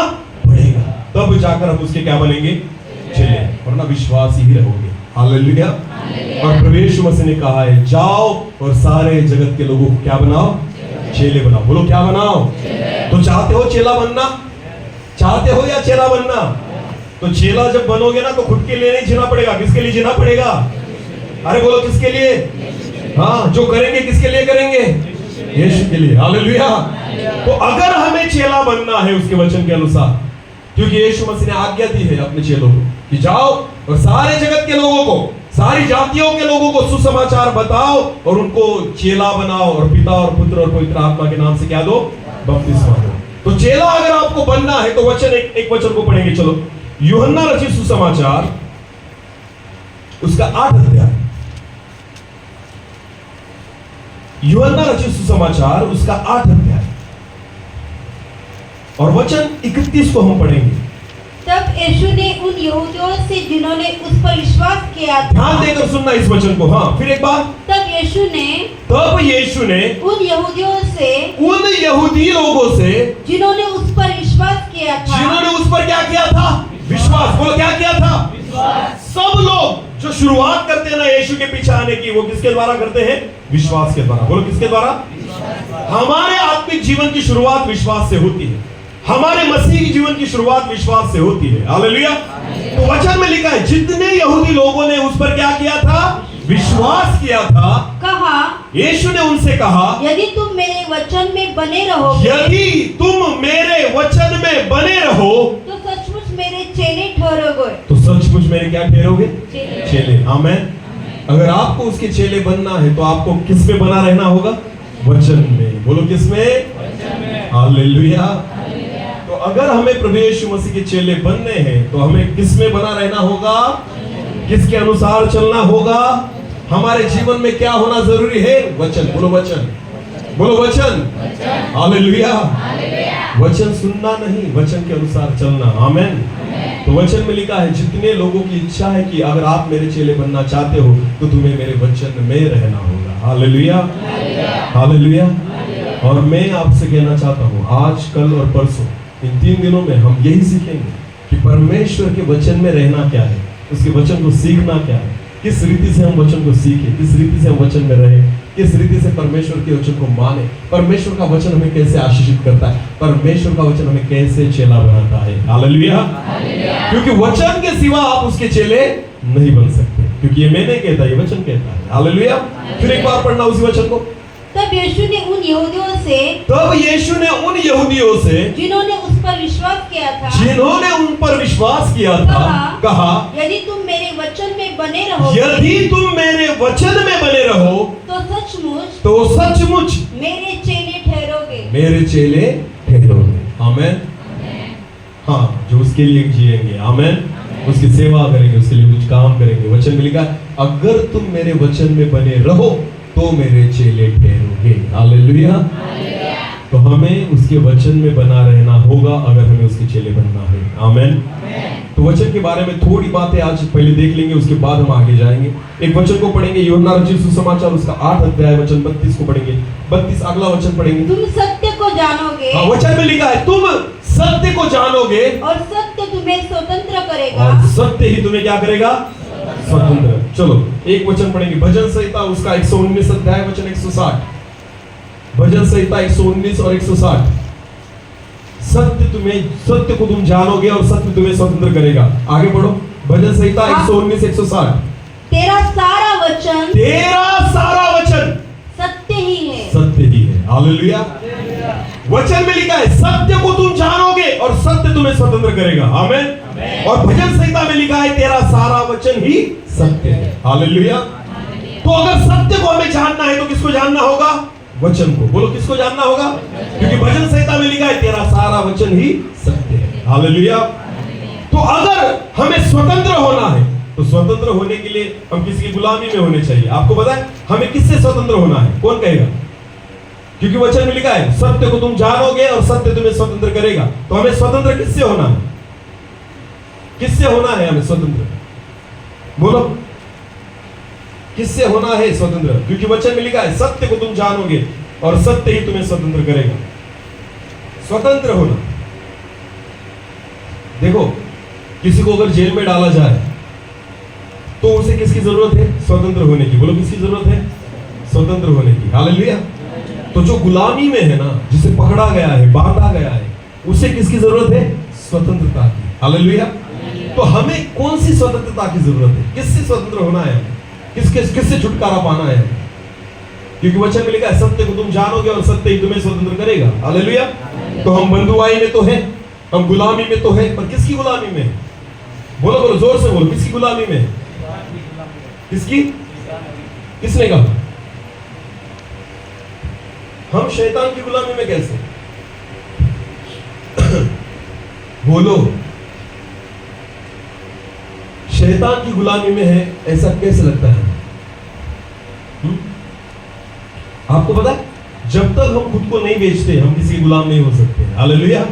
पड़ेगा, तब जाकर हम उसके क्या बनेंगे? चले, वरना विश्वासी ही रहोगे। हालेलुया। और प्रभु यीशु मसीह ने कहा है, जाओ और सारे जगत के लोगों को क्या बनाओ? चेले बनाओ। बोलो क्या बनाओ? तो चाहते हो चेला बनना? चाहते हो या चेला बनना? तो चेला जब बनोगे ना, तो खुद के लिए नहीं जीना पड़ेगा, किसके लिए जीना पड़ेगा? अरे बोलो किसके लिए? हाँ, जो करेंगे किसके लिए करेंगे? यीशु के लिए। हालेलुया। तो अगर हमें चेला बनना है उसके वचन के अनुसार, क्योंकि यीशु मसीह ने आज्ञा दी है अपने चेलों को कि जाओ और सारे जगत के लोगों को, सारी जातियों के लोगों को सुसमाचार बताओ और उनको चेला बनाओ, और पिता और पुत्र और पवित्र आत्मा के नाम से क्या दो? बपतिस्मा दो। तो चेला अगर आपको बनना है तो वचन एक वचन को पढ़ेंगे। चलो, यूहन्ना रचित सुसमाचार उसका 8 अध्याय, यूहन्ना रचित सुसमाचार उसका 8 अध्याय और वचन 31 को हम पढ़ेंगे। तब यीशु ने उन यहूदियों से जिन्होंने उस पर विश्वास किया था, ध्यान देकर सुनना इस वचन को। हाँ, फिर एक बार। तब यीशु ने उन यहूदी लोगों से जिन्होंने उस पर विश्वास किया था, जिन्होंने उस पर क्या किया था? विश्वास। बोलो, क्या किया था? सब लोग जो शुरुआत करते हैं ना यीशु के पीछे आने की, वो किसके द्वारा करते हैं? विश्वास के द्वारा। बोलो, किसके द्वारा? हमारे आत्मिक जीवन की शुरुआत विश्वास से होती है। हमारे मसीही जीवन की शुरुआत विश्वास से होती है। हालेलुया। तो वचन में लिखा है, जितने यहूदी लोगों ने उस पर क्या किया था? विश्वास किया था। कहा, यीशु ने उनसे कहा, यदि तुम मेरे वचन में बने रहोगे, यदि तुम मेरे वचन में बने रहो, तो सचमुच मेरे चेले ठहरोगे। तो सचमुच मेरे क्या ठहरोगे? चेले। चेले। आमेन। अगर आपको उसके चेले बनना है तो आपको किस में बना रहना होगा? वचन में। बोलो, किस में? हालेलुया। तो अगर हमें प्रभु यीशु मसीह के चेले बनने हैं तो हमें किस में बना रहना होगा? किसके अनुसार चलना होगा? हमारे जीवन में क्या होना जरूरी है? वचन। बोलो, वचन। बोलो, वचन। हालेलुया। वचन सुनना नहीं, वचन के अनुसार चलना। आमेन। तो वचन में लिखा है, जितने लोगों की इच्छा है कि अगर आप मेरे चेले बनना चाहते हो तो तुम्हें मेरे वचन में रहना होगा। हालेलुया। हालेलुया। और मैं आपसे कहना चाहता हूँ, आज, कल और परसों, इन 3 दिनों में हम यही सीखेंगे कि परमेश्वर के वचन में रहना क्या है, उसके वचन को सीखना क्या है, किस रीति से हम वचन को सीखें, किस रीति से हम वचन में रहें, किस रीति से परमेश्वर के वचन को माने, परमेश्वर का वचन हमें कैसे आशीषित करता है, परमेश्वर का वचन हमें कैसे चेला बनाता है। हालेलुया। क्योंकि वचन के सिवा आप उसके चेले नहीं बन सकते, क्योंकि ये मैं नहीं कहता, ये वचन कहता है। हालेलुया। फिर एक बार पढ़ना उसी वचन को। तब यीशु ने उन यहूदियों से जिन्होंने उस पर विश्वास किया था, जिन्होंने उन पर विश्वास किया था, कहा, यदि तुम मेरे वचन में बने रहो, यदि तुम मेरे वचन में बने रहो, तो सचमुच मेरे चेले ठहरोगे। मेरे चेले ठहरोगे। आमेन। हाँ, जो उसके लिए जिएंगे। आमेन। उसकी सेवा करेंगे, उसके लिए कुछ काम करेंगे। वचन में लिखा, अगर तुम मेरे वचन में बने रहो तो मेरे चेले ठहरोगे। हालेलुया। तो हमें उसके वचन में बना रहना होगा अगर हमें उसके चेले बनना है। आमेन। तो वचन के बारे में थोड़ी बातें आज पहले देख लेंगे, उसके बाद हम आगे जाएंगे। एक वचन को पढ़ेंगे, यूहन्ना रचित सुसमाचार उसका 8 अध्याय वचन 32 को पढ़ेंगे। 32 अगला वचन पढ़ेंगे। तुम सत्य को जानोगे। हाँ, वचन में लिखा है, तुम सत्य को जानोगे और सत्य तुम्हें स्वतंत्र करेगा। और सत्य ही तुम्हें क्या करेगा? स्वतंत्र। चलो एक वचन पढ़ेंगे, भजन संहिता उसका 119 अध्याय वचन 160। भजन संहिता 119 और 160। सत्य को तुम जानोगे और सत्य तुम्हें स्वतंत्र करेगा। आगे पढ़ो, भजन संहिता 119 160। तेरा सारा वचन सत्य ही है। सत्य ही है। हालेलुया। वचन में लिखा है, सत्य को तुम जानोगे और सत्य तुम्हें स्वतंत्र करेगा। आमेन। और भजन संहिता में लिखा है, तेरा सारा वचन ही सत्य है। हालेलुया। तो अगर सत्य को हमें जानना है तो किसको जानना होगा? वचन को। बोलो, किसको जानना होगा? क्योंकि भजन संहिता में लिखा है, तेरा सारा वचन ही सत्य है। हालेलुया। तो अगर हमें स्वतंत्र होना है तो स्वतंत्र होने के लिए हम किसी की गुलामी में होने चाहिए। आपको पता है हमें किससे स्वतंत्र होना है? कौन कहेगा? क्योंकि वचन में लिखा है, सत्य को तुम जानोगे और सत्य तुम्हें स्वतंत्र करेगा। तो हमें स्वतंत्र किससे होना है? किससे होना है हमें स्वतंत्र? बोलो, किससे होना है स्वतंत्र? क्योंकि वचन में लिखा है, सत्य को तुम जानोगे और सत्य ही तुम्हें स्वतंत्र करेगा। स्वतंत्र होना। देखो, किसी को अगर जेल में डाला जाए तो उसे किसकी जरूरत है? स्वतंत्र होने की। बोलो, किसकी जरूरत है? स्वतंत्र होने की। हालेलुया। तो जो गुलामी में है ना, जिसे पकड़ा गया है, बांधा गया है, उसे किसकी जरूरत है? स्वतंत्रता की। हालेलुया। तो हमें कौन सी स्वतंत्रता की जरूरत है? किससे स्वतंत्र होना है? किससे छुटकारा पाना है? क्योंकि वचन में लिखा है, सत्य को तुम जानोगे और सत्य ही तुम्हें स्वतंत्र करेगा। हालेलुया। तो हम बंधुआई में तो हैं, हम गुलामी में तो हैं, पर किसकी गुलामी में? बोलो बोलो, जोर से बोलो, किसकी गुलामी में? किसकी? किसने कहा? हम शैतान की गुलामी में कैसे? बोलो, शैतान की गुलामी में है, ऐसा कैसे लगता है? आपको पता है, जब तक हम खुद को नहीं बेचते हम किसी गुलाम नहीं हो सकते। हालेलुया।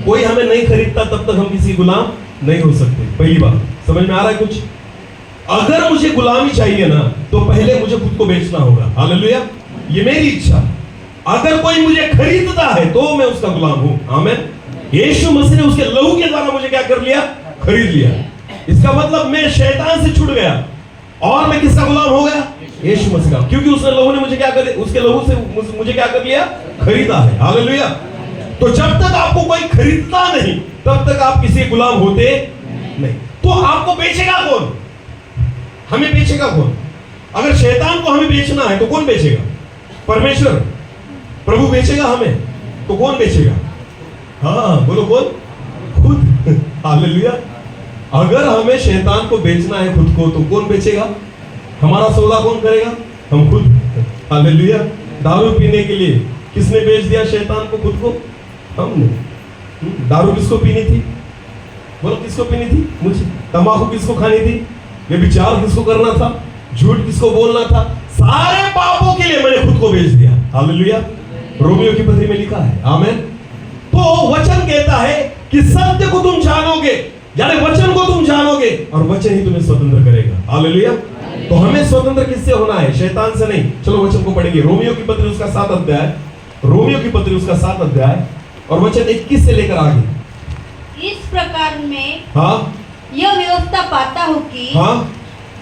कोई हमें नहीं खरीदता तब तक हम किसी गुलाम नहीं हो सकते। पहली बात समझ में आ रहा है कुछ? अगर मुझे गुलामी चाहिए ना तो पहले मुझे खुद को बेचना होगा। हालेलुया, ये मेरी इच्छा। अगर कोई मुझे खरीदता है तो मैं उसका गुलाम हूं। आमीन। यीशु मसीह ने उसके लहू के द्वारा मुझे क्या कर लिया? खरीद लिया। इसका मतलब मैं शैतान से छूट गया और मैं किसका गुलाम हो गया? यीशु मसीह का, क्योंकि उसने लहू ने मुझे क्या कर, उसके लहू से मुझे क्या कर लिया? खरीदा है। हालेलुया। तो जब तक आपको कोई खरीदता नहीं तब तक आप किसी गुलाम होते नहीं। तो आपको बेचेगा कौन? हमें बेचेगा कौन? अगर शैतान को हमें बेचना है तो कौन बेचेगा? परमेश्वर, प्रभु बेचेगा हमें, तो कौन बेचेगा? हाँ बोलो कौन? खुद। हालेलुया। अगर हमें शैतान को बेचना है खुद को तो कौन बेचेगा? हमारा सौदा कौन करेगा? हम खुद। हालेलुया। दारू पीने के लिए किसने बेच दिया शैतान को खुद को? हमने। दारू किसको पीनी थी? बोलो किसको पीनी थी? मुझे। तंबाकू किसको खानी थी? व्यभिचार किसको करना था? झूठ किसको बोलना था? सारे पापों के लिए मैंने खुद को बेच दिया। हालेलुया। रोमियो की पत्री में लिखा है। आमीन। तो वचन कहता है कि सत्य को तुम जानोगे, यानी वचन को तुम जानोगे और वचन ही तुम्हें स्वतंत्र करेगा। हालेलुया। तो हमें स्वतंत्र किससे होना है? शैतान से नहीं। चलो वचन को पढ़ेंगे। रोमियो की पत्री उसका 7 अध्याय, रोमियो की पत्री उसका 7 अध्याय और वचन 21 से लेकर आगे। इस प्रकार में हाँ यह व्यवस्था पाता हूँ कि हाँ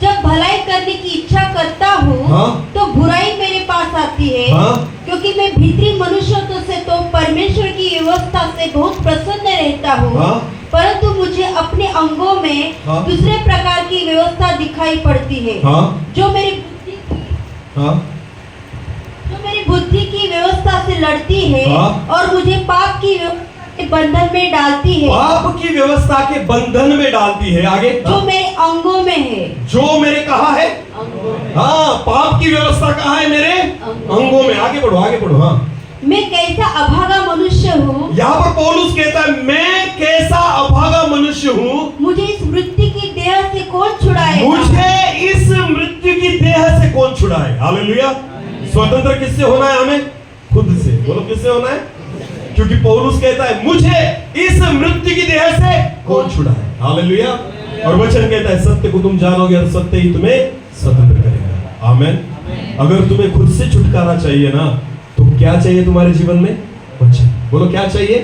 जब भलाई करने की इच्छा करता हूँ हाँ तो बुराई मेरे पास आती है। हाँ क्योंकि मैं भीतरी मनुष्यों से तो परमेश्वर की व्यवस्था से बहुत प्रसन्न रहता हूँ, हाँ परंतु मुझे अपने अंगों में हाँ दूसरे प्रकार की व्यवस्था दिखाई पड़ती है, हाँ जो मेरी बुद्धि की व्यवस्था से लड़ती है और मुझे पाप की बंधन में डालती है। पाप की व्यवस्था के बंधन में डालती है। आगे जो मेरे अंगों में है। जो मेरे कहा है? हाँ, पाप की व्यवस्था कहा है? मेरे अंगों में। आगे बढ़ो, आगे बढ़ो। हाँ, मैं कैसा अभागा मनुष्य हूँ। यहाँ पर पौलुस कहता है मैं कैसा अभागा मनुष्य हूँ। मुझे इस मृत्यु की देह से कौन छुड़ाएगा? मुझे इस मृत्यु की देह से कौन छुड़ाए? हालेलुया। स्वतंत्र किससे होना है हमें? खुद से। बोलो किससे होना है? क्योंकि पौलुस कहता है मुझे इस मृत्यु की देह से कौन छुड़ाए? हालेलुया। और वचन कहता है सत्य को तुम जानोगे और सत्य ही तुम्हें स्वतंत्र करेगा। आमीन। अगर तुम्हें खुद से छुटकारा चाहिए ना तो क्या चाहिए तुम्हारे जीवन में? वचन। बोलो क्या चाहिए?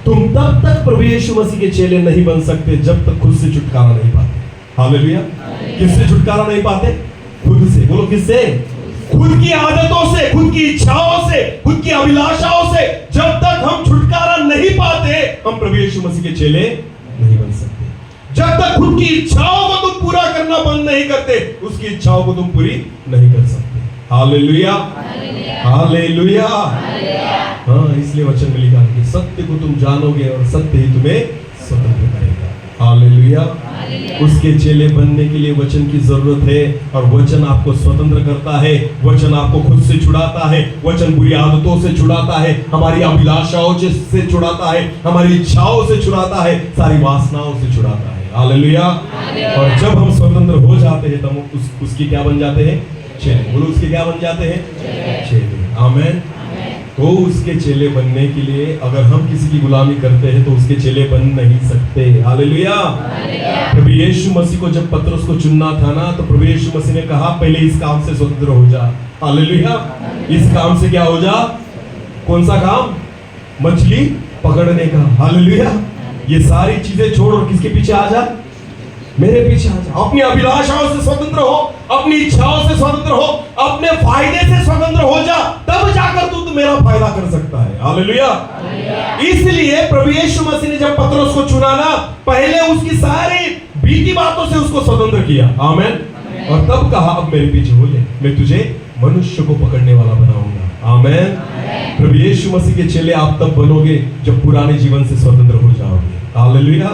तुम तब तक प्रभु यीशु मसीह के चेले नहीं बन सकते जब तक खुद से छुटकारा नहीं पाते। हालेलुया। किससे छुटकारा नहीं पाते? खुद से। बोलो किससे? खुद की आदतों से, खुद की इच्छाओं से, खुद की अभिलाषाओं से। जब तक हम छुटकारा नहीं पाते हम प्रभु यीशु मसीह के चेले नहीं बन सकते। जब तक खुद की इच्छाओं को तुम पूरा करना बंद नहीं करते उसकी इच्छाओं को तुम पूरी नहीं कर सकते। Hallelujah, hallelujah. हाँ, इसलिए वचन में लिखा है कि सत्य को तुम जानोगे और सत्य ही तुम्हें स्वतंत्र करेगा। हालेलुया। उसके चेले बनने के लिए वचन की जरूरत है और वचन आपको स्वतंत्र करता है। वचन आपको खुद से छुड़ाता है। वचन बुरी आदतों से छुड़ाता है, हमारी अभिलाषाओं से छुड़ाता है, हमारी इच्छाओं से छुड़ाता है, सारी वासनाओं से छुड़ाता है। हालेलुया। और जब हम स्वतंत्र हो जाते हैं तब उसकी क्या बन जाते हैं? चेले। बोलो उसके क्या बन जाते हैं? चेले। आमीन। तो उसके चेले बनने के लिए अगर हम किसी की गुलामी करते हैं तो उसके चेले बन नहीं सकते। हालेलुया। प्रभु यीशु मसीह को जब पतरस को चुनना था ना तो प्रभु यीशु मसीह ने कहा पहले इस काम से स्वतंत्र हो जा। हालेलुया। इस काम से क्या हो जा? कौन सा काम? मछली पकड़ने का। हालेलुया। ये सारी चीजें छोड़ और किसके पीछे आ जा? मेरे पीछे आ जा। अपनी अभिलाषाओं से स्वतंत्र हो, अपनी इच्छाओं से स्वतंत्र हो, अपने फायदे से स्वतंत्र हो जा, तब जाकर तू मेरा फायदा कर सकता है। हालेलुया। इसलिए प्रभु यीशु मसीह ने जब पतरस को चुना ना पहले उसकी सारी बीती बातों से उसको स्वतंत्र किया। आमीन। और तब कहा अब मेरे पीछे हो ले, मैं तुझे मनुष्य को पकड़ने वाला बनाऊंगा। आमीन। प्रभु यीशु मसीह के चेले आप तब बनोगे जब पुराने जीवन से स्वतंत्र हो जाओगे। हालेलुया।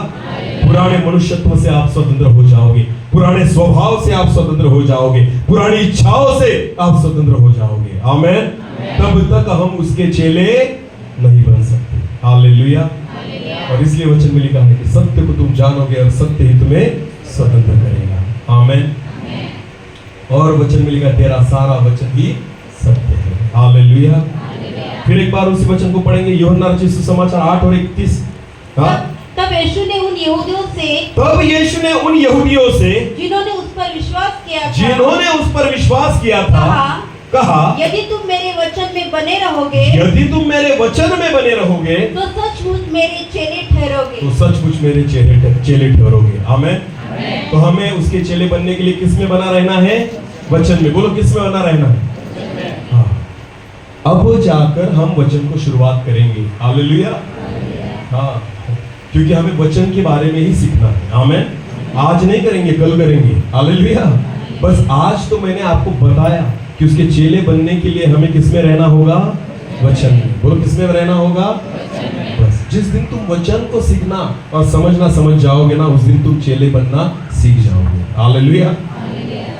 पुराने मनुष्यत्व से आप स्वतंत्र हो जाओगे, पुराने स्वभाव से आप स्वतंत्र हो जाओगे, पुरानी इच्छाओं से आप स्वतंत्र हो जाओगे। आमीन। तब तक हम उसके चेले नहीं बन सकते। हालेलुया। और इसलिए वचन में लिखा है कि सत्य को तुम जानोगे और सत्य ही तुम्हें स्वतंत्र करेगा। आमीन। और वचन में लिखा तेरा सारा वचन ही सत्य है। हालेलुया। फिर एक बार उसी वचन को पढ़ेंगे, यूहन्ना रचित सुसमाचार 8 और 31। हाँ, तब यीशु ने उन यहूदियों से तब यीशु ने उन यहूदियों से जिन्होंने उस पर विश्वास किया था जिन्होंने उस पर विश्वास किया था कहा, यदि तुम मेरे वचन में बने रहोगे यदि तुम मेरे वचन में बने रहोगे तो सचमुच मेरे चेले ठहरोगे। तो सचमुच मेरे चेले ठहरोगे। आमीन। तो हमें उसके चेले बनने के लिए किस में बना रहना है? वचन में। बोलो, किस में बना रहना है? हाँ। अब जाकर हम वचन को शुरुआत करेंगे। हालेलुया। हाँ, क्योंकि हमें वचन के बारे में ही सीखना है। आमीन। आज नहीं करेंगे, कल करेंगे। हालेलुया। बस आज तो मैंने आपको बताया कि उसके चेले बनने के लिए हमें किस में रहना होगा? वचन में। बोलो, किस में रहना होगा? बस जिस दिन तुम वचन को सीखना और समझना समझ जाओगे ना, उस दिन तुम चेले बनना सीख जाओगे। हालेलुया।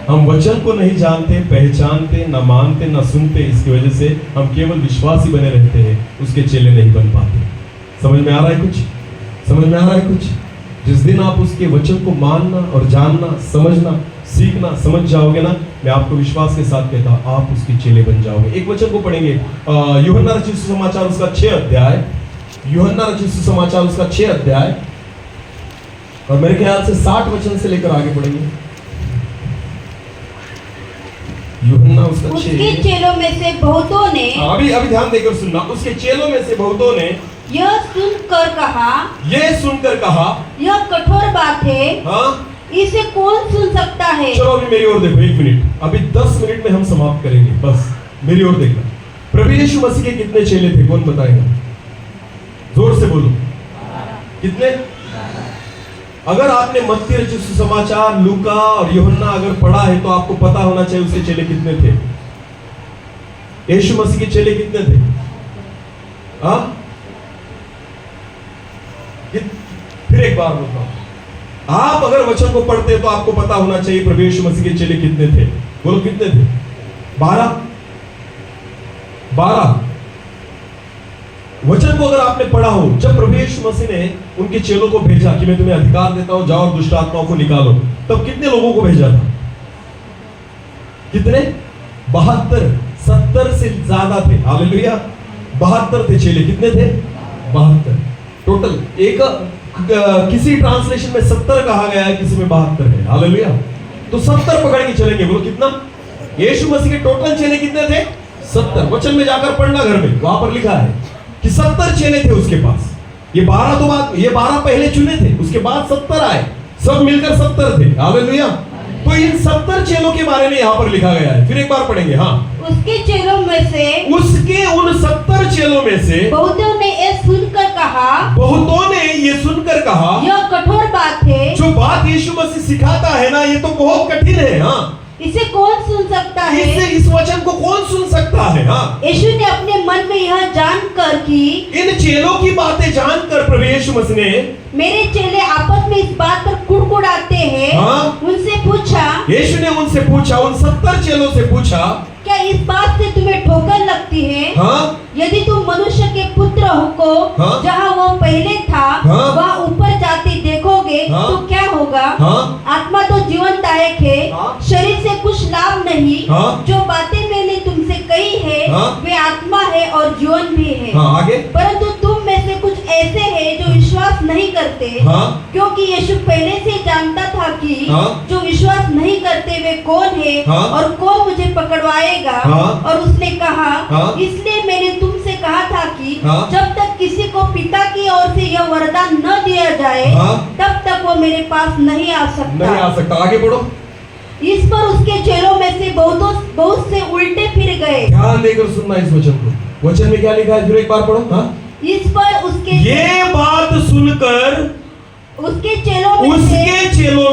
हम वचन को नहीं जानते, पहचानते, न मानते, न सुनते, इसकी वजह से हम केवल विश्वासी बने रहते हैं, उसके चेले नहीं बन पाते। समझ में आ रहा है कुछ? समझ में आ रहा है कुछ? जिस दिन आप उसके वचन को मानना और जानना, समझना, सीखना समझ जाओगे ना, मैं आपको विश्वास के साथ कहता हूं, आप उसके चेले बन जाओगे। एक वचन को पढ़ेंगे, यूहन्ना रचित सुसमाचार उसका 6 अध्याय, यूहन्ना रचित सुसमाचार उसका 6 अध्याय, और मेरे ख्याल से 60 वचन से लेकर आगे पढ़ेंगे। यूहन्ना उसका 6। उसके चेलों में से बहुतों ने अभी ध्यान देकर सुनना। उसके चेलों में से बहुतों ने यह सुनकर कहा, यह कठोर बात है, हाँ, इसे कौन सुन सकता है? चलो अभी मेरी ओर देखो, 1 मिनट, अभी 10 मिनट में हम समाप्त करेंगे। बस मेरी ओर देखना। प्रभु यीशु मसीह के कितने चेले थे? कौन बताएगा? जोर से बोलो, कितने? अगर आपने मत्ती रचित सुसमाचार, लूका और यूहन्ना अगर पढ़ा है तो आपको पता होना चाहिए उसके चेले कितने थे। यीशु मसीह के चेले कितने थे? हाँ, फिर एक बार बोलता हूं, आप अगर वचन को पढ़ते तो आपको पता होना चाहिए प्रभु यीशु मसीह के चेले कितने थे। बोलो, कितने थे? 12। वचन को अगर आपने पढ़ा हो, जब प्रभु यीशु मसीह ने उनके चेलों को भेजा कि मैं तुम्हें अधिकार देता हूं, जाओ और दुष्ट आत्माओं को निकालो, तब कितने लोगों को भेजा था? कितने? 72। 70 से ज्यादा थे। हालेलुया। 72 थे चेले। कितने थे? 72 टोटल। एक किसी ट्रांसलेशन में 70 कहा गया है, किसी में 72 है। हालेलुया। तो 70 पकड़ के चलेंगे। बोलो, कितना? यीशु मसीह के टोटल चेले कितने थे? 70। वचन में जाकर पढ़ना घर में, वहां पर लिखा है कि 70 चेले थे उसके पास। ये 12 पहले चुने थे, उसके बाद 70 आए, सब मिलकर 70 थे। हालेलुया। तो इन 70 चेलों के बारे में यहाँ पर लिखा गया है। फिर एक बार पढ़ेंगे। हाँ, उसके चेलों में से, उसके उन 70 चेलों में से बहुतों ने ये सुनकर कहा, यह कठोर बात है। जो बात यीशु मसीह सिखाता है ना, ये तो बहुत कठिन है। हाँ, इसे कौन सुन सकता है? इस वचन को कौन सुन सकता है? हाँ, यीशु ने अपने मन में यह जानकर कि इन चेलों की बातें जानकर प्रभु यीशु मसीह ने, मेरे चेले आपस में इस बात पर कुड़कुड़ाते हैं, हाँ, उनसे पूछा, यीशु ने उनसे पूछा, उन 70 चेलों से पूछा, क्या इस बात से तुम्हें ठोकर लगती है? हाँ, यदि तुम मनुष्य के पुत्र को हाँ, जहाँ वो पहले था, हाँ, वहाँ ऊपर जाते देखोगे, हाँ, तो क्या होगा? हाँ, आत्मा तो जीवनदायक है, हाँ, शरीर से कुछ लाभ नहीं। हाँ, जो बातें मैंने तुमसे कही है, हाँ, वे आत्मा है और जीवन भी है। हाँ, आगे। परंतु तुम में से कुछ ऐसे हैं जो विश्वास नहीं करते, हाँ, क्योंकि यीशु पहले से जानता था कि हाँ, जो विश्वास नहीं करते वे कौन है, हाँ, और कौन मुझे पकड़वाएगा। हाँ, और उसने कहा, हाँ, इसलिए मैंने तुमसे कहा था कि हाँ, जब तक किसी को पिता की ओर से यह वरदान न दिया जाए, हाँ, तब तक वो मेरे पास नहीं आ सकता। आगे बढ़ो। इस पर उसके चेलों में से बहुत से उल्टे फिर गए। ध्यान देकर सुनना इस वचन को। वचन में क्या लिखा है? फिर एक बार पढ़ो। हाँ, इस पर उसके ये बात सुनकर उसके चेलों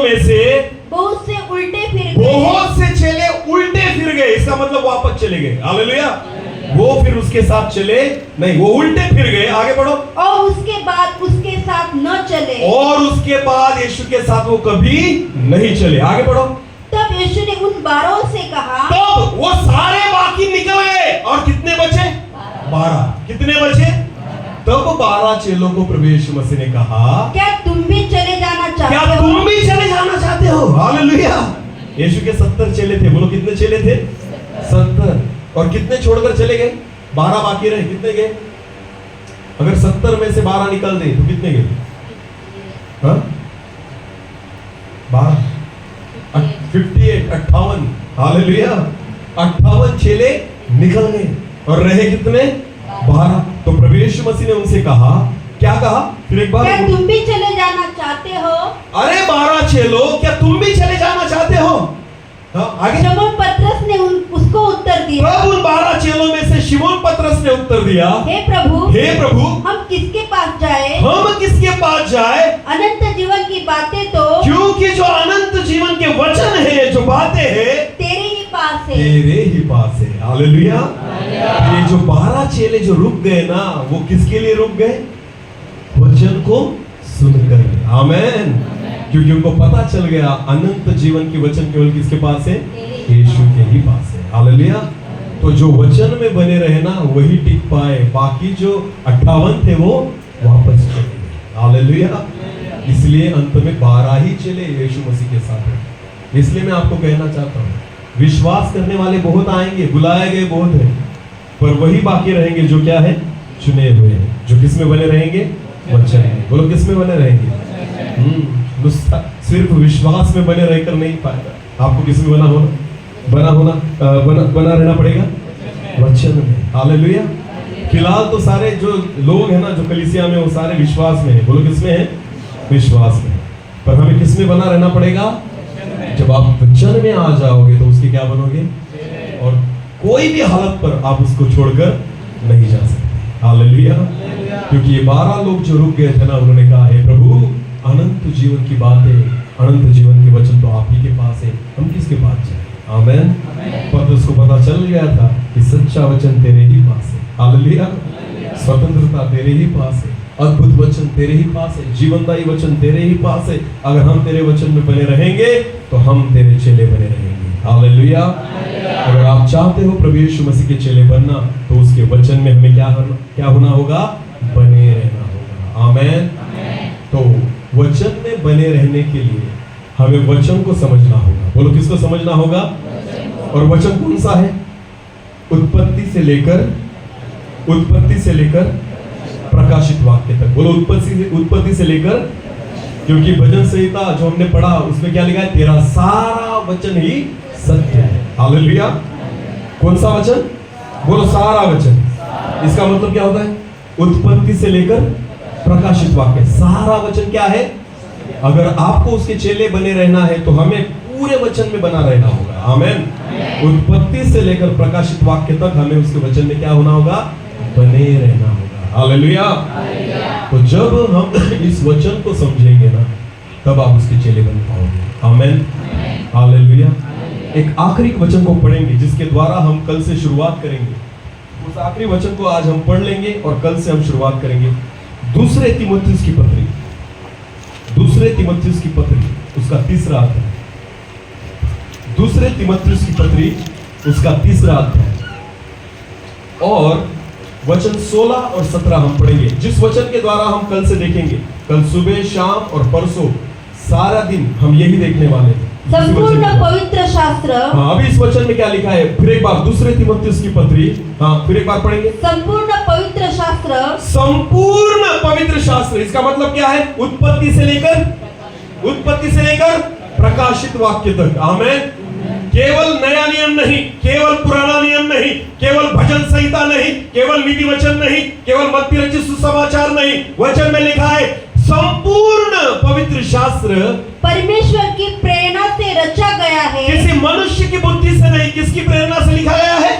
में से बहुत से उल्टे फिर गए। बहुत से चेले उल्टे फिर गए, इसका मतलब वापस चले गए। हालेलुया। वो फिर उसके साथ चले नहीं, वो उल्टे फिर गए। आगे बढ़ो। और उसके बाद उसके साथ न चले, और उसके बाद यीशु के साथ वो कभी नहीं चले। आगे बढ़ो। तब यीशु ने उन 12 से कहा, तब वो सारे बाकी निकल गए और कितने बचे? 12। कितने बचे? तब 12 चेलों को प्रभु यीशु मसीह ने कहा, क्या तुम भी चले जाना चाहते हो? क्या तुम भी चले जाना चाहते हो? हालेलुया। यीशु के 70 चेले थे। बोलो, कितने चेले थे? 70। और कितने छोड़कर चले गए? 12 बाकी रहे। कितने गए? अगर 70 में से 12 निकल गए तो कितने गए? हाँ 58 हालेलुया 58 चेले निकल गए और रहे कितने 12। तो प्रभु यीशु मसीह ने उनसे कहा, क्या कहा फिर एक बार, क्या तुम भी चले जाना चाहते हो? अरे 12 चेलो क्या तुम भी चले जाना चाहते हो? हाँ, आगे शमौन पतरस ने उसको उत्तर दिया, तब उन 12 चेलों में से शिमोन पतरस ने उत्तर दिया, हे प्रभु हम किसके पास जाए? हम किसके पास जाए? अनंत जीवन की बातें तो क्योंकि जो अनंत जीवन के वचन है, जो बातें हैं, तेरे ही पास है। तेरे ही पास है। हालेलुया। ये जो 12 चेले जो रुक गए ना, वो किसके लिए रुक गए? वचन को सुनकर। आमेन। क्योंकि उनको पता चल गया अनंत जीवन की वचन केवल किसके पास है? यीशु के ही पास है। हालेलुया। तो जो वचन में बने रहे ना वही टिक पाए, बाकी जो 58 थे वो वापस चले गए। हालेलुया। इसलिए अंत में 12 ही चले यीशु मसीह के साथ हैं। इसलिए मैं आपको कहना चाहता हूँ, विश्वास करने वाले बहुत आएंगे, बुलाए गए बहुत हैं, पर वही बाकी रहेंगे जो क्या है? चुने हुए हैं। जो किस में बने रहेंगे? वचन में। बोलो किस में बने रहेंगे? सिर्फ विश्वास में बने रहकर नहीं पाएगा, आपको किस में बना रहना पड़ेगा? वचन में। हालेलुया। फिलहाल तो सारे जो लोग हैं ना, जो कलीसिया में, वो सारे विश्वास में है। बोलो किस में है? विश्वास में। पर हमें किस में बना रहना पड़ेगा? जब आप वचन में आ जाओगे तो उसके क्या बनोगे? और कोई भी हालत पर आप उसको छोड़कर नहीं जा सकते। हालेलुया। क्योंकि ये 12 लोग जो रुक गए थे ना, उन्होंने कहा, हे प्रभु अनंत जीवन की बातें, अनंत जीवन के वचन तो आप ही के पास है, हम किसके पास जाएं? आमेन। पर उसको पता चल गया था कि सच्चा वचन तेरे ही पास है। हालेलुया। स्वतंत्रता तेरे ही पास है, अद्भुत वचन तेरे ही पास है, जीवनदायी वचन तेरे ही पास है। अगर हम तेरे वचन में बने रहेंगे तो हम तेरे चेले बने रहेंगे। हालेलुया। अगर आप चाहते हो प्रभु यीशु मसीह के चेले बनना, तो उसके वचन में हमें क्या होना होगा? बने रहना होगा। आमेन। तो वचन में बने रहने के लिए हमें वचन को समझना होगा। बोलो किसको समझना होगा? और वचन कौन सा है? उत्पत्ति से लेकर प्रकाशित वाक्य तक। बोलो उत्पत्ति से लेकर, क्योंकि भजन संहिता जो हमने पढ़ा उसमें क्या लिखा है? तेरा सारा वचन ही सत्य है। हालेलुया। कौन सा वचन? बोलो सारा वचन। इसका मतलब क्या होता है? उत्पत्ति से लेकर प्रकाशित वाक्य, सारा वचन क्या है? अगर आपको उसके चेले बने रहना है तो हमें पूरे वचन में बना रहना होगा। आमेन। उत्पत्ति से लेकर प्रकाशित वाक्य तक हमें उसके वचन में क्या होना होगा? बने रहना होगा। हालेलुया। तो जब हम इस वचन को समझेंगे ना, तब आप उसके चेले बन पाओगे। आमेन। हालेलुया। एक आखिरी वचन को पढ़ेंगे जिसके द्वारा हम कल से शुरुआत करेंगे। उस आखिरी वचन को आज हम पढ़ लेंगे और कल से हम शुरुआत करेंगे। दूसरे तीमुथियुस की पत्री उसका तीसरा अध्याय। दूसरे तीमुथियुस की पत्री उसका तीसरा अध्याय और वचन 16 और 17 हम पढ़ेंगे, जिस वचन के द्वारा हम कल से देखेंगे। कल सुबह, शाम और परसों सारा दिन हम यही देखने वाले हैं। संपूर्ण पवित्र शास्त्र। हाँ, अभी इस वचन में क्या लिखा है? फिर एक बार दूसरे तीमुथियुस की पत्री, हाँ फिर एक बार पढ़ेंगे। संपूर्ण पवित्र शास्त्र। इसका मतलब क्या है? उत्पत्ति से लेकर प्रकाशित वाक्य तक। आमेन। केवल नया नियम नहीं, केवल पुराना नियम नहीं, केवल भजन संहिता नहीं, केवल नीति वचन नहीं, केवल मत्ती रचित सुसमाचार नहीं। वचन में लिखा है संपूर्ण पवित्र शास्त्र परमेश्वर की प्रेरणा से रचा गया है। किसी मनुष्य की बुद्धि से नहीं, किसकी प्रेरणा से लिखा गया है?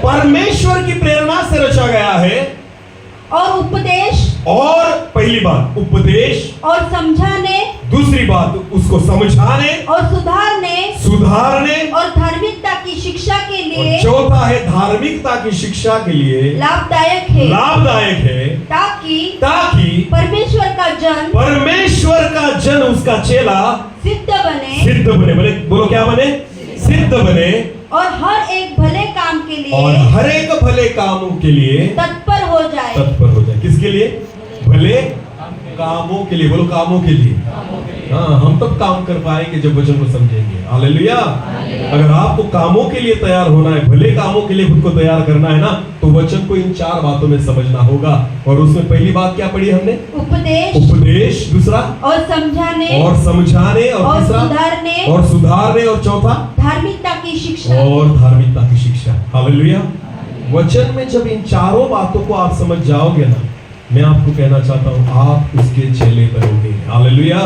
परमेश्वर की प्रेरणा से रचा गया है। और उपदेश, और पहली बात उपदेश, और समझाने, दूसरी बात उसको समझाने और सुधारने और धार्मिकता की शिक्षा के लिए, और चौथा है धार्मिकता की शिक्षा के लिए लाभदायक है, ताकि परमेश्वर का जन उसका चेला सिद्ध बने। बोलो क्या बने? सिद्ध बने। और हर एक भले कामों के लिए तत्पर हो जाए। किसके लिए? भले कामों के लिए। बोलो कामों के लिए। हाँ, हम तब काम कर पाएंगे जब वचन को समझेंगे। हालेलुया। अगर आपको कामों के लिए तैयार होना है, भले कामों के लिए खुद को तैयार करना है ना, तो वचन को इन 4 बातों में समझना होगा। और उसमें पहली बात क्या पढ़ी हमने? उपदेश, दूसरा और समझाने और तीसरा सुधारने और चौथा धार्मिकता की शिक्षा। हालेलुया। वचन में जब इन 4 बातों को आप समझ जाओगे ना, मैं आपको कहना चाहता हूं आप उसके चेले बनोगे। हालेलुया।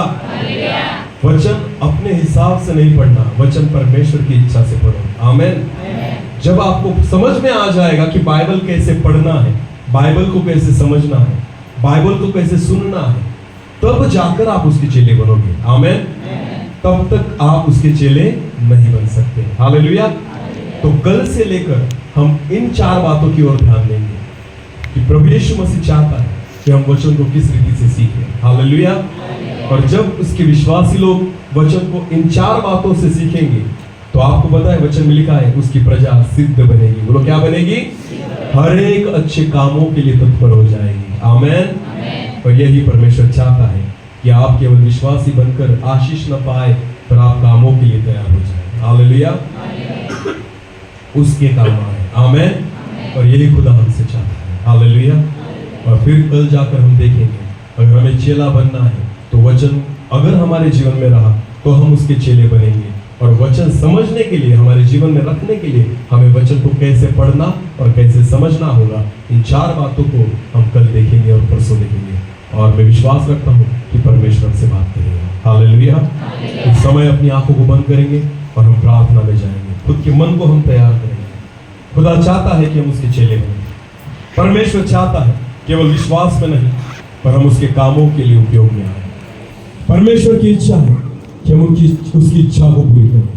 वचन अपने हिसाब से नहीं पढ़ना, वचन परमेश्वर की इच्छा से पढ़ो। आमीन। जब आपको समझ में आ जाएगा कि बाइबल कैसे पढ़ना है, बाइबल को कैसे समझना है, बाइबल को कैसे सुनना है, तब जाकर आप उसके चेले बनोगे। आमीन। तब तक आप उसके चेले नहीं बन सकते। हालेलुया। तो कल से लेकर हम इन 4 बातों की ओर ध्यान देंगे कि प्रभु यीशु मसीह चाहता है कि हम वचन को किस रीति से सीखें। हालेलुया। और जब उसके विश्वासी लोग वचन को इन 4 बातों से सीखेंगे, तो आपको पता है वचन में लिखा है उसकी प्रजा सिद्ध बनेगी। बोलो क्या बनेगी? हर एक अच्छे कामों के लिए तत्पर हो जाएगी। आमीन। और यही परमेश्वर चाहता है कि आप केवल विश्वासी बनकर आशीष न पाए, पर आप कामों के लिए तैयार हो जाए। हालेलुया। उसके काम आए। आमीन। और यही खुदा हमसे चाहता है। हालेलुया। और फिर कल जाकर हम देखेंगे, अगर हमें चेला बनना है तो वचन अगर हमारे जीवन में रहा तो हम उसके चेले बनेंगे। और वचन समझने के लिए, हमारे जीवन में रखने के लिए हमें वचन को कैसे पढ़ना और कैसे समझना होगा, इन 4 बातों को हम कल देखेंगे और परसों देखेंगे। और मैं विश्वास रखता हूँ कि परमेश्वर से बात करेगा। हालेलुया। इस समय अपनी आंखों को बंद करेंगे और हम प्रार्थना में जाएंगे। खुद के मन को हम तैयार करेंगे। खुदा चाहता है कि हम उसके चेले बनें। परमेश्वर चाहता है केवल विश्वास में नहीं, पर हम उसके कामों के लिए उपयोग में आए। परमेश्वर की इच्छा है कि हम उसकी इच्छा को पूरी करें।